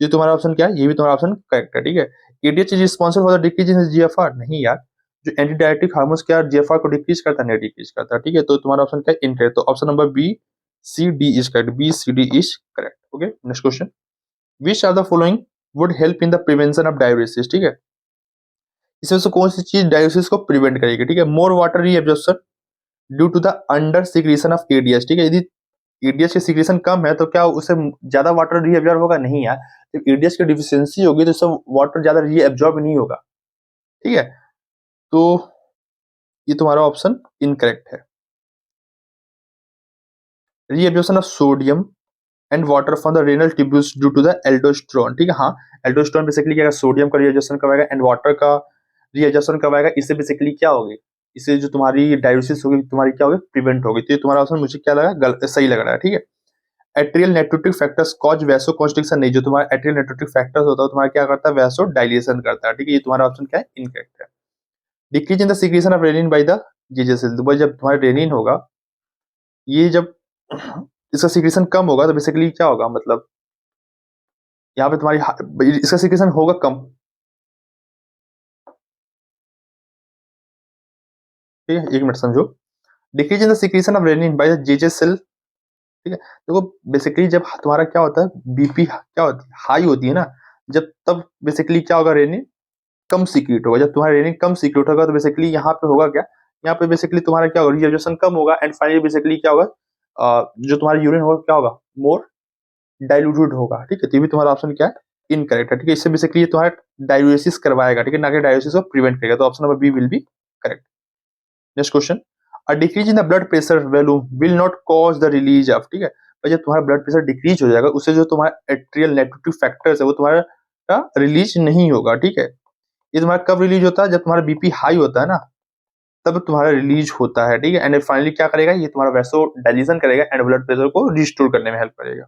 ये तुम्हारा ऑप्शन क्या है, ये भी तुम्हारा ऑप्शन करेक्ट है, ठीक है। ADH is responsible for the decrease in GFR, नहीं यार, जो एंटीडायरेटिक हार्मोन्स क्या जीएफआर को डिक्रीज करता है, नहीं डिक्रीज करता, ठीक है। तो तुम्हारा ऑप्शन क्या है, इनकरेक्ट। तो option number B C D is correct, B C D is correct, okay. Next question, which are the following would help in the prevention of diabetes, ठीक है। इसमें से कौन सी चीज डायबिटीज को प्रिवेंट करेगी, ठीक है। More water reabsorption due to the under secretion of ADH, ठीक है। यदि एडीएच की सिक्रीशन कम है तो क्या उससे ज्यादा वाटर रीअब्जॉर्ब होगा, नहीं यार, जब एडीएच की डिफिशियंसी होगी तो उससे वाटर ज्यादा रीअब्जॉर्ब नहीं होगा, ठीक है। तो ये तुम्हारा ऑप्शन इनकरेक्ट है। Reabsorption of sodium and water from the renal tubules due to the aldosterone, ठीक है। हाँ एल्डोस्टेरोन बेसिकली क्या सोडियम का रीएडजस्टमेंट करवाएगा एंड वाटर का रीएडजस्टमेंट करवाएगा, इससे बेसिकली क्या होगी, इससे जो तुम्हारी डायबिटीज होगी तुम्हारी क्या होगी, प्रिवेंट होगी। तो ये तुम्हारा ऑप्शन मुझे क्या लगा, सही लग रहा है, ठीक है। Atrial नेट्रोटिक factors cause vaso constriction, नहीं जो तुम्हारा एट्रियल नेट्रोटिक फैक्टर्स होता है तुम्हारा क्या करता है, वैसो डायलेशन करता है, ठीक है। ये तुम्हारा ऑप्शन क्या है, इनकरेक्ट है। Decrease in the secretion of renin by the JG cell, तो जब तुम्हारा रेनिन होगा ये जब इसका सिक्रीशन कम होगा तो बेसिकली क्या होगा, मतलब यहाँ पे तुम्हारी इसका सिक्रीशन होगा कम, ठीक है। एक मिनट समझो, decrease in the secretion of renin by the JG cell, ठीक है। देखो बेसिकली जब तुम्हारा क्या होता है बीपी क्या होती है, हाई होती है ना, जब तब बेसिकली क्या होगा, रेनिन कम सीक्रेट होगा। जब तुम्हारा रेनिन कम सीक्रेट होगा तो बेसिकली यहाँ पे होगा क्या, यहाँ पे बेसिकली तुम्हारा क्या होगा, रिजर्वेशन कम होगा, एंड फाइनली बेसिकली क्या होगा, जो तुम्हारा यूरिन होगा क्या होगा, मोर डाइल्यूटेड होगा, ठीक है। तो ये भी तुम्हारा ऑप्शन क्या है, इनकरेक्ट है, ठीक है। इससे बेसिकली ये तुम्हारा डायलिसिस करवाएगा, ठीक है, ना कि डायलिसिस को प्रिवेंट करेगा। तो option number B will be correct. Next question, a decrease in the blood pressure value will not cause the release of, ठीक है। और जब तुम्हारा ब्लड प्रेशर डिक्रीज हो जाएगा उससे जो तुम्हारा एट्रियल नेट्रोटिक फैक्टर्स है वो तुम्हारा रिलीज नहीं होगा, ठीक है। ये तुम्हारा कब रिलीज होता है, जब तुम्हारा बीपी हाई होता है ना तब तुम्हारा रिलीज होता है, ठीक है। एंड फाइनली क्या करेगा, ये तुम्हारा वैसो डायलिशन करेगा एंड ब्लड प्रेशर को रिस्टोर करने में हेल्प करेगा।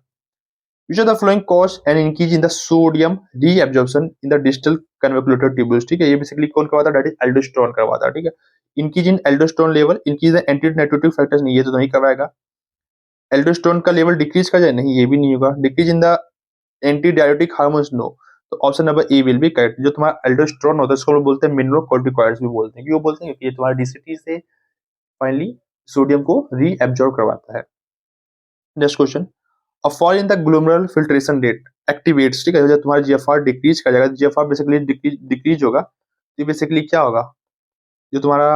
Which of the following cause an increase in the sodium reabsorption in the distal convoluted tubules, ठीक है। ये बेसिकली कौन करवाता है, दैट इज एल्डोस्टेरोन करवाता है, ठीक है। Increase in aldosterone level, increase in anti natriuretic factors, नहीं ये तो नहीं करवाएगा। एल्डोस्टेरोन का लेवल डिक्रीज कर जाए, नहीं ये भी नहीं होगा। Decrease in the anti diuretic hormones, no. तो option number A will be correct. जो तुम्हारा एल्डोस्टेरोन होता है उसको हम बोलते हैं मिनरलोकॉर्टिकॉइड्स भी बोलते हैं, क्यों बोलते हैं, क्योंकि ये तुम्हारा डीसीटी से फाइनली सोडियम को रीएब्जॉर्ब करवाता है। Next question, a fall in the glomerular filtration rate activates, ठीक है। जब तुम्हारा जीएफआर डिक्रीज कर जाएगा, जीएफआर बेसिकली डिक्रीज होगा तो बेसिकली क्या होगा, जो तुम्हारा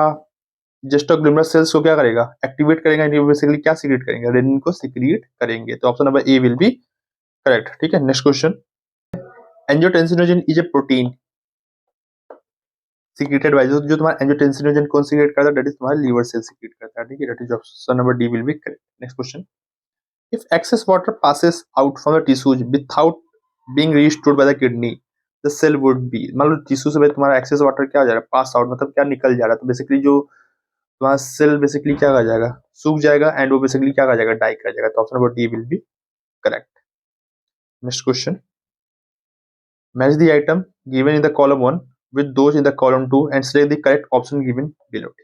जेस्टोग्लोमेरुलर सेल्स को क्या करेगा, एक्टिवेट करेगा, ये बेसिकली क्या सीक्रेट करेंगे, रेनिन को सीक्रेट करेंगे। तो option number A will be correct, ठीक है। Next question, angiotensinogen is a protein secreted by, जो तुम्हारा एंजियोटेंसिनोजन कौन सीक्रेट करता है, दैट इज तुम्हारा लीवर सेल सीक्रेट करता है, ठीक है। That is option number D will be correct. Next question, if excess water passes out from the tissues without being restored by the kidney, the cell would be, मान लो tissue से भाई तुम्हारा excess water क्या हो जा रहा है, पास आउट, मतलब क्या निकल जा रहा है, तो बेसिकली जो तुम्हारा सेल बेसिकली क्या कर जाएगा, सूख जाएगा, एंड वो बेसिकली क्या कर जाएगा, डाई कर जाएगा। तो option number D will be correct. Next question, match the item given in the column 1 with those in the column 2 and select the correct option given below.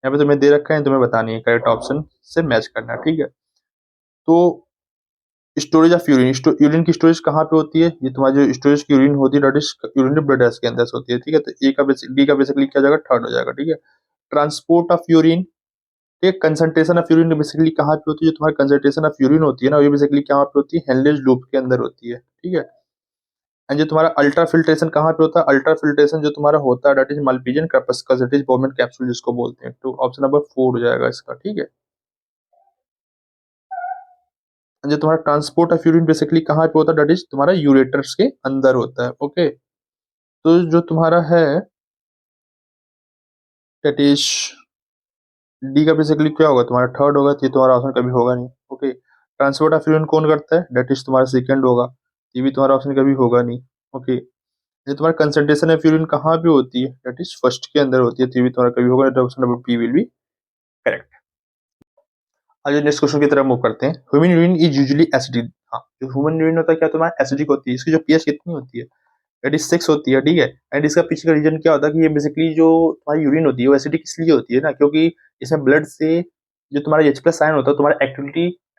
यहाँ पे तुम्हें दे रखा है, तुम्हें बतानी है, करेक्ट ऑप्शन से मैच करना है, ठीक है। तो स्टोरेज ऑफ यूरिन, यूरिन की स्टोरेज कहाँ पे होती है, ये तुम्हारी जो स्टोरेज की यूरिन होती है दैट इज यूरिनरी ब्लड के अंदर से होती है, ठीक है। तो ए का डी का बेसिकली क्या हो जाएगा, थर्ड हो जाएगा, ठीक है। ट्रांसपोर्ट ऑफ यूरिन, ठीक है। कंसंट्रेशन ऑफ यूरिन बेसिकली कहाँ पे होती है, जो तुम्हारी कंसंट्रेशन ऑफ यूरिन होती है ना, ये बेसिकली कहाँ पे होती है, हेनलेज लूप के अंदर होती है, ठीक है। एंड जो तुम्हारा अल्ट्रा फिल्ट्रेशन कहाँ पे होता है, अल्ट्रा फिल्ट्रेशन जो तुम्हारा होता है दैट इज मल्पीजियन कैपेसिटी बोमेंट कैप्सूल जिसको बोलते हैं। तो ऑप्शन नंबर 4 हो जाएगा इसका, ठीक है। जो तुम्हारा ट्रांसपोर्ट ऑफ यूरिन बेसिकली कहाँ पे होता है, दैट इज तुम्हारा यूरेटर्स के अंदर होता है, ओके। तो जो तुम्हारा है दैट इज डी का बेसिकली क्या होगा, तुम्हारा थर्ड होगा, तो ये तुम्हारा ऑप्शन कभी होगा नहीं, ओके। ट्रांसपोर्ट ऑफ यूरिन कौन करता है, दैट इज तुम्हारा सेकंड होगा, ये भी तुम्हारा ऑप्शन कभी होगा नहीं, ओके। ये तुम्हारा कंसंट्रेशन ऑफ यूरिन कहाँ पे होती है, दैट इज फर्स्ट के अंदर होती है, तो ये भी तुम्हारा कभी होगा, option number B will be correct. आज नेक्स्ट क्वेश्चन की तरफ मूव करते हैं। Human urine is usually acidic, हाँ जो ह्यूमन यूरिन होता है क्या तुम्हारा एसिडिक होती है, इसकी जो पीएच कितनी होती है, दैट इज 6 होती है, ठीक है। एंड इसका पीछे का रीजन क्या होता है कि ये बेसिकली जो तुम्हारी यूरिन होती है वो एसिडिक इसलिए होती है ना, क्योंकि इसमें ब्लड से जो तुम्हारा एच प्लस आयन होता है तुम्हारा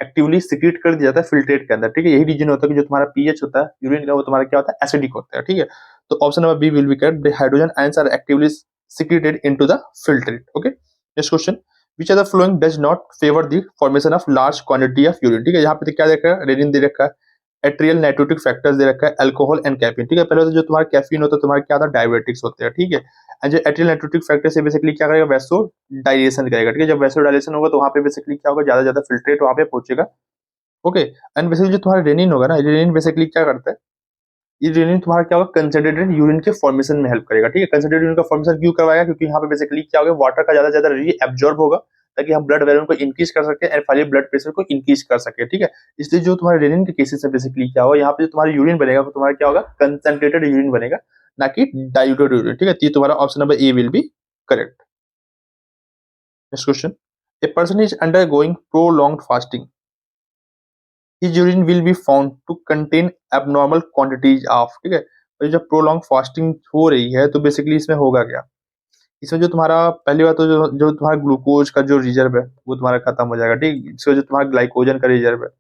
एक्टिवली सिक्रीट कर दिया जाता है फिल्ट्रेट के अंदर, ठीक है। यही रीजन होता है कि जो तुम्हारा पीएच होता है यूरिन का वो तुम्हारा क्या होता है, एसिडिक होता है, ठीक है। तो option number B will be correct, the hydrogen ions are actively secreted into the filtrate, okay. Next question, which are the following does not favour the formation of large quantity of urine, ठीक है। यहाँ पे क्या देखा है, rennin दे रखा है, atrial नाइट्रोटिक factors दे रखा है, अल्कोहल एंड कैफीन, ठीक है। पहले तो जो तुम्हारा कैफीन होता है तुम्हारा क्या होता है, डायबिटिक्स होते हैं, ठीक है। एंड जो एट्रियल नाइट्रोटिक फैक्टर से बेसिकली क्या करेगा, वैसो डायलेशन करेगा, ठीक है। जब वैसो डायलेशन होगा तो वहां पे बेसिकली क्या होगा, ज्यादा ज्यादा फिल्ट्रेट वहां पे पहुंचेगा, ओके। एंड बेसिकली जो तुम्हारा रेनिन होगा ना, रेनिन बेसिकली क्या करता है, ये रेनिन तुम्हारा क्या होगा, कंसंट्रेटेड यूरिन के फॉर्मेशन में हेल्प करेगा, ठीक है। कंसंट्रेटेड यूरिन का फॉर्मेशन क्यों करवाएगा, क्योंकि यहाँ पे बेसिकली क्या होगा, वाटर का ज्यादा ज्यादा री एब्जॉर्ब होगा, ताकि हम ब्लड वॉल्यूम को इंक्रीज कर सके एंड फाइनली ब्लड प्रेशर को इंक्रीज कर सके, ठीक है। इसलिए जो तुम्हारे रेनिन के केसेस है बेसिकली क्या होगा, यहाँ पे जो तुम्हारा यूरिन बनेगा वो तुम्हारा क्या होगा, कंसंट्रेटेड यूरिन बनेगा, ना कि डाइल्यूटेड यूरिन, ठीक है। तो ये तुम्हारा option number A will be correct. Next question, a person is under going prolonged fasting, his urine will be found to contain abnormal quantities of, ठीक है। और जब प्रोलॉन्ग फास्टिंग हो रही है तो बेसिकली इसमें होगा क्या, इसमें जो तुम्हारा पहली बात तो जो तुम्हारा ग्लूकोज का जो रिजर्व है वो तुम्हारा खत्म हो जाएगा, ठीक। इसका जो तुम्हारा ग्लाइकोजन का रिजर्व है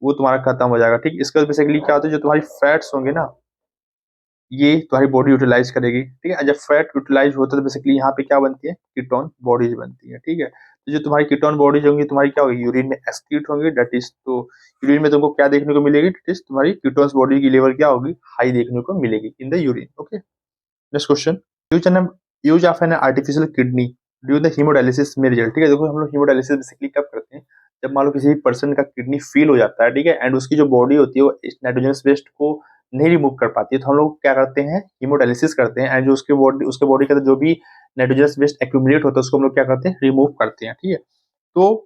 वो तुम्हारा खत्म हो जाएगा, ठीक। इसका बेसिकली क्या होता है, जो तुम्हारी फैट्स होंगे ना ये तुम्हारी बॉडी यूटिलाइज करेगी, ठीक है। जब फैट यूटिलाइज होता है तो बेसिकली यहाँ पे क्या बनती है, कीटोन बॉडीज बनती है, ठीक है। तो जो तुम्हारी कीटोन बॉडीज होंगी तुम्हारी क्या होगी, यूरिन में एक्सक्रीट होंगी, दैट इज, तो यूरिन में तुमको क्या देखने को मिलेगी, दैट इज तुम्हारी कीटोन्स बॉडी की लेवल क्या होगी, हाई देखने को मिलेगी in the urine, okay. Next question, use of an artificial kidney during the haemodialysis में रिजल्ट, ठीक है। देखो हम लोग हीमोडायलिसिस बेसिकली कब करते हैं, जब मान लो किसी पर्सन का किडनी फेल हो जाता है, ठीक है। एंड उसकी जो बॉडी होती है वो नाइट्रोजनस वेस्ट को नहीं रिमूव कर पाती है, तो हम लोग क्या करते हैं, हीमोडायलिसिस करते हैं, एंड जो उसके बॉडी के अंदर जो भी नाइट्रोजनस वेस्ट एक्यूमुलेट होता है उसको हम लोग क्या करते हैं, रिमूव करते हैं, ठीक है। तो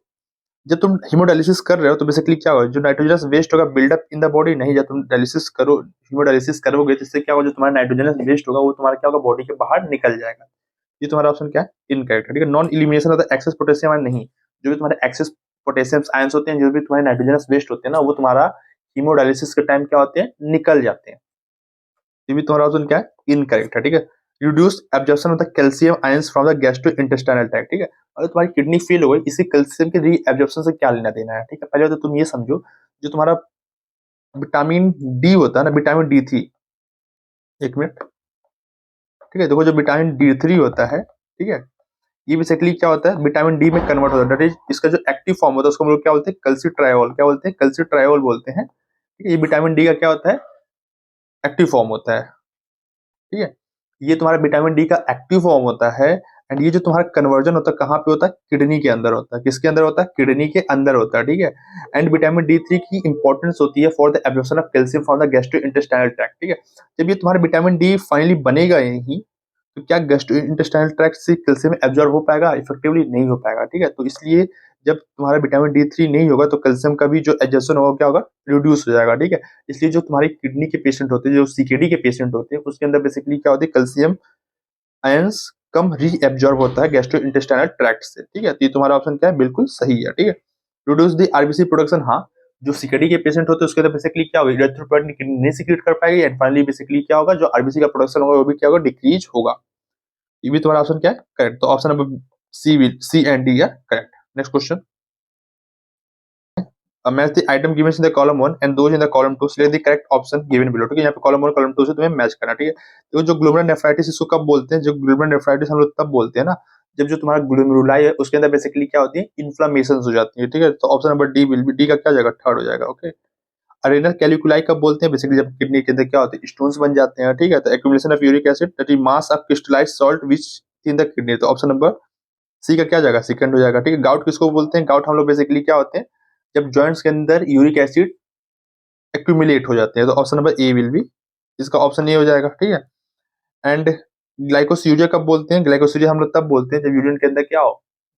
जब तुम हीमोडायलिसिस कर रहे हो तो बेसिकली क्या होगा, जो नाइट्रोजनस वेस्ट होगा बिल्डअप इन द बॉडी नहीं, जब तुम डायलिसिस करो हीमोडायलिसिस करोगे तो इससे क्या होगा, जो तुम्हारा नाइट्रोजनस वेस्ट होगा वो तुम्हारा क्या होगा, बॉडी के बाहर निकल जाएगा। ये तुम्हारा ऑप्शन क्या है, इनकरेक्ट है, ठीक है। Non elimination of the access potassium ion नहीं, जो भी तुम्हारे एक्सेस पोटेशियम आयंस होते हैं, जो भी तुम्हारे नाइट्रोजनस वेस्ट होते हैं ना वो तुम्हारा हीमोडायलिसिस के टाइम क्या होते हैं, निकल जाते हैं। ये भी तुम्हारा ऑप्शन क्या है, इनकरेक्ट है, ठीक है। Reduce absorption of the calcium ions from the gastro intestinal tract, ठीक है। अगर तुम्हारी किडनी फेल हो गई इसी कैल्शियम के री एब्जॉर्प्शन से क्या लेना देना है, ठीक है। पहले तो तुम ये समझो, जो तुम्हारा विटामिन डी होता है ना, विटामिन D3, एक मिनट, ठीक है। देखो जो विटामिन D3 होता है, ठीक है, ये बेसिकली क्या होता है, विटामिन डी में कन्वर्ट होता है, दैट इज इसका जो एक्टिव फॉर्म होता है उसको हम लोग क्या बोलते हैं, कैल्सिट्रायोल, क्या बोलते हैं, कैल्सिट्रायोल बोलते हैं, ठीक है। ये विटामिन डी का क्या होता है, एक्टिव फॉर्म होता है, ठीक है। ये तुम्हारा विटामिन डी का एक्टिव फॉर्म होता है, एंड ये जो तुम्हारा कन्वर्जन होता है कहाँ पे होता है, किडनी के अंदर होता है, किसके अंदर होता है, किडनी के अंदर होता है, ठीक है। एंड विटामिन D3 की इंपॉर्टेंस होती है for the absorption of calcium from the gastro intestinal tract, ठीक है। जब ये तुम्हारा विटामिन डी फाइनली बनेगा नहीं तो क्या गैस्ट्रो इंटेस्टाइनल ट्रैक्ट से कैल्शियम एब्जॉर्ब हो पाएगा, इफेक्टिवली नहीं हो पाएगा, ठीक है। तो इसलिए जब तुम्हारा विटामिन D3 नहीं होगा तो कैल्शियम का भी जो एब्जॉर्प्शन होगा क्या होगा, रिड्यूस हो जाएगा, ठीक है। इसलिए जो तुम्हारी किडनी के पेशेंट होते हैं, जो सीकेडी के पेशेंट होते हैं, उसके अंदर बेसिकली क्या होती है, कैल्शियम आयंस कम रीएब्जॉर्ब होता है गैस्ट्रो इंटेस्टाइनल ट्रैक्ट से, ठीक है। तो ये तुम्हारा ऑप्शन क्या है, बिल्कुल सही है, ठीक है। रिड्यूस द आरबीसी प्रोडक्शन, हाँ, जो सीकेडी के पेशेंट होते हैं उसके अंदर बेसिकली क्या होगा, इरिथ्रोपोइएटिन किडनी नहीं सीक्रेट कर पाएगी, एंड फाइनली बेसिकली क्या होगा, जो आरबीसी का प्रोडक्शन होगा वो भी क्या होगा, डिक्रीज होगा। ये भी तुम्हारा ऑप्शन क्या है, करेक्ट। तो option number C and D है correct. Next question, match the item given in the column 1 and those in the column 2, select the correct option given below, ठीक है। यहाँ पे कॉलम 1 कॉलम 2 से तुम्हें मैच करना, ठीक है। तो जो ग्लोमेरुलर नेफ्राइटिस, इसको कब बोलते हैं, जो ग्लोमेरुलर नेफ्राइटिस हम लोग तब बोलते हैं ना, जब जो तुम्हारा ग्लोमेरुलाई है उसके अंदर बेसिकली क्या होती है, इन्फ्लामेशन हो जाती है, ठीक है। तो option number D will B, D का क्या हो जाएगा, थर्ड हो जाएगा, ओके। अरेनल कैलिकुलाई कब बोलते हैं, बेसिकली जब किडनी के अंदर क्या होते हैं, स्टोन्स बन जाते हैं, ठीक है। तो accumulation of uric acid that is mass of crystallised salt which in the kidney, तो ऑप्शन नंबर सी का क्या हो जाएगा, सेकंड हो जाएगा, ठीक है। गाउट किसको बोलते हैं, गाउट हम लोग बेसिकली क्या होते हैं, जब जॉइंट्स के अंदर यूरिक एसिड एक्यूमुलेट हो जाते हैं, तो option number A will B, इसका ऑप्शन ए हो जाएगा, ठीक है। एंड ग्लाइकोसूरिया कब बोलते हैं, ग्लाइकोसूरिया हम लोग तब बोलते हैं जब यूरिन के अंदर क्या हो,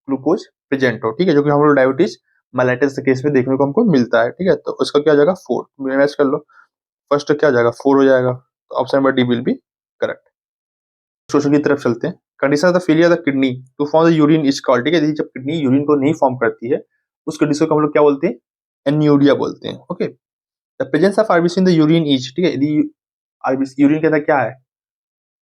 ग्लूकोज प्रेजेंट हो, ठीक है, जो कि हम लोग डायबिटीज मेलाइटिस के केस में देखने को हमको मिलता है, ठीक है। तो उसका क्या हो जाएगा, फोर, मैच कर लो, फर्स्ट क्या हो जाएगा, फोर हो जाएगा, तो option number D will be correct. Question की तरफ चलते हैं। Condition of the failure of the kidney to form the urine is called, ठीक है। जब किडनी यूरिन को नहीं फॉर्म करती है उस कंडीशन को हम लोग क्या बोलते हैं, एन्यूरिया बोलते हैं, okay. The presence of RBC in the urine is, ठीक है, यदि आरबीसी यूरिन के अंदर क्या है,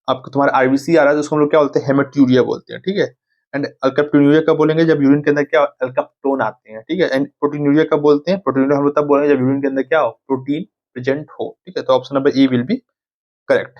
आपको तुम्हारा आरबीसी आ रहा है तो उसको हम लोग क्या बोलते हैं, हेमेट्यूरिया बोलते हैं, ठीक है। एंड अल्काप्टोन्यूरिया कब बोलेंगे, जब यूरिन के अंदर क्या अल्काप्टोन आते हैं, ठीक है। एंड प्रोटीनूरिया कब बोलते हैं, प्रोटीनूरिया हम लोग तब बोलेंगे जब यूरिन के अंदर क्या हो, प्रोटीन प्रेजेंट हो, ठीक है। तो option number A will be correct.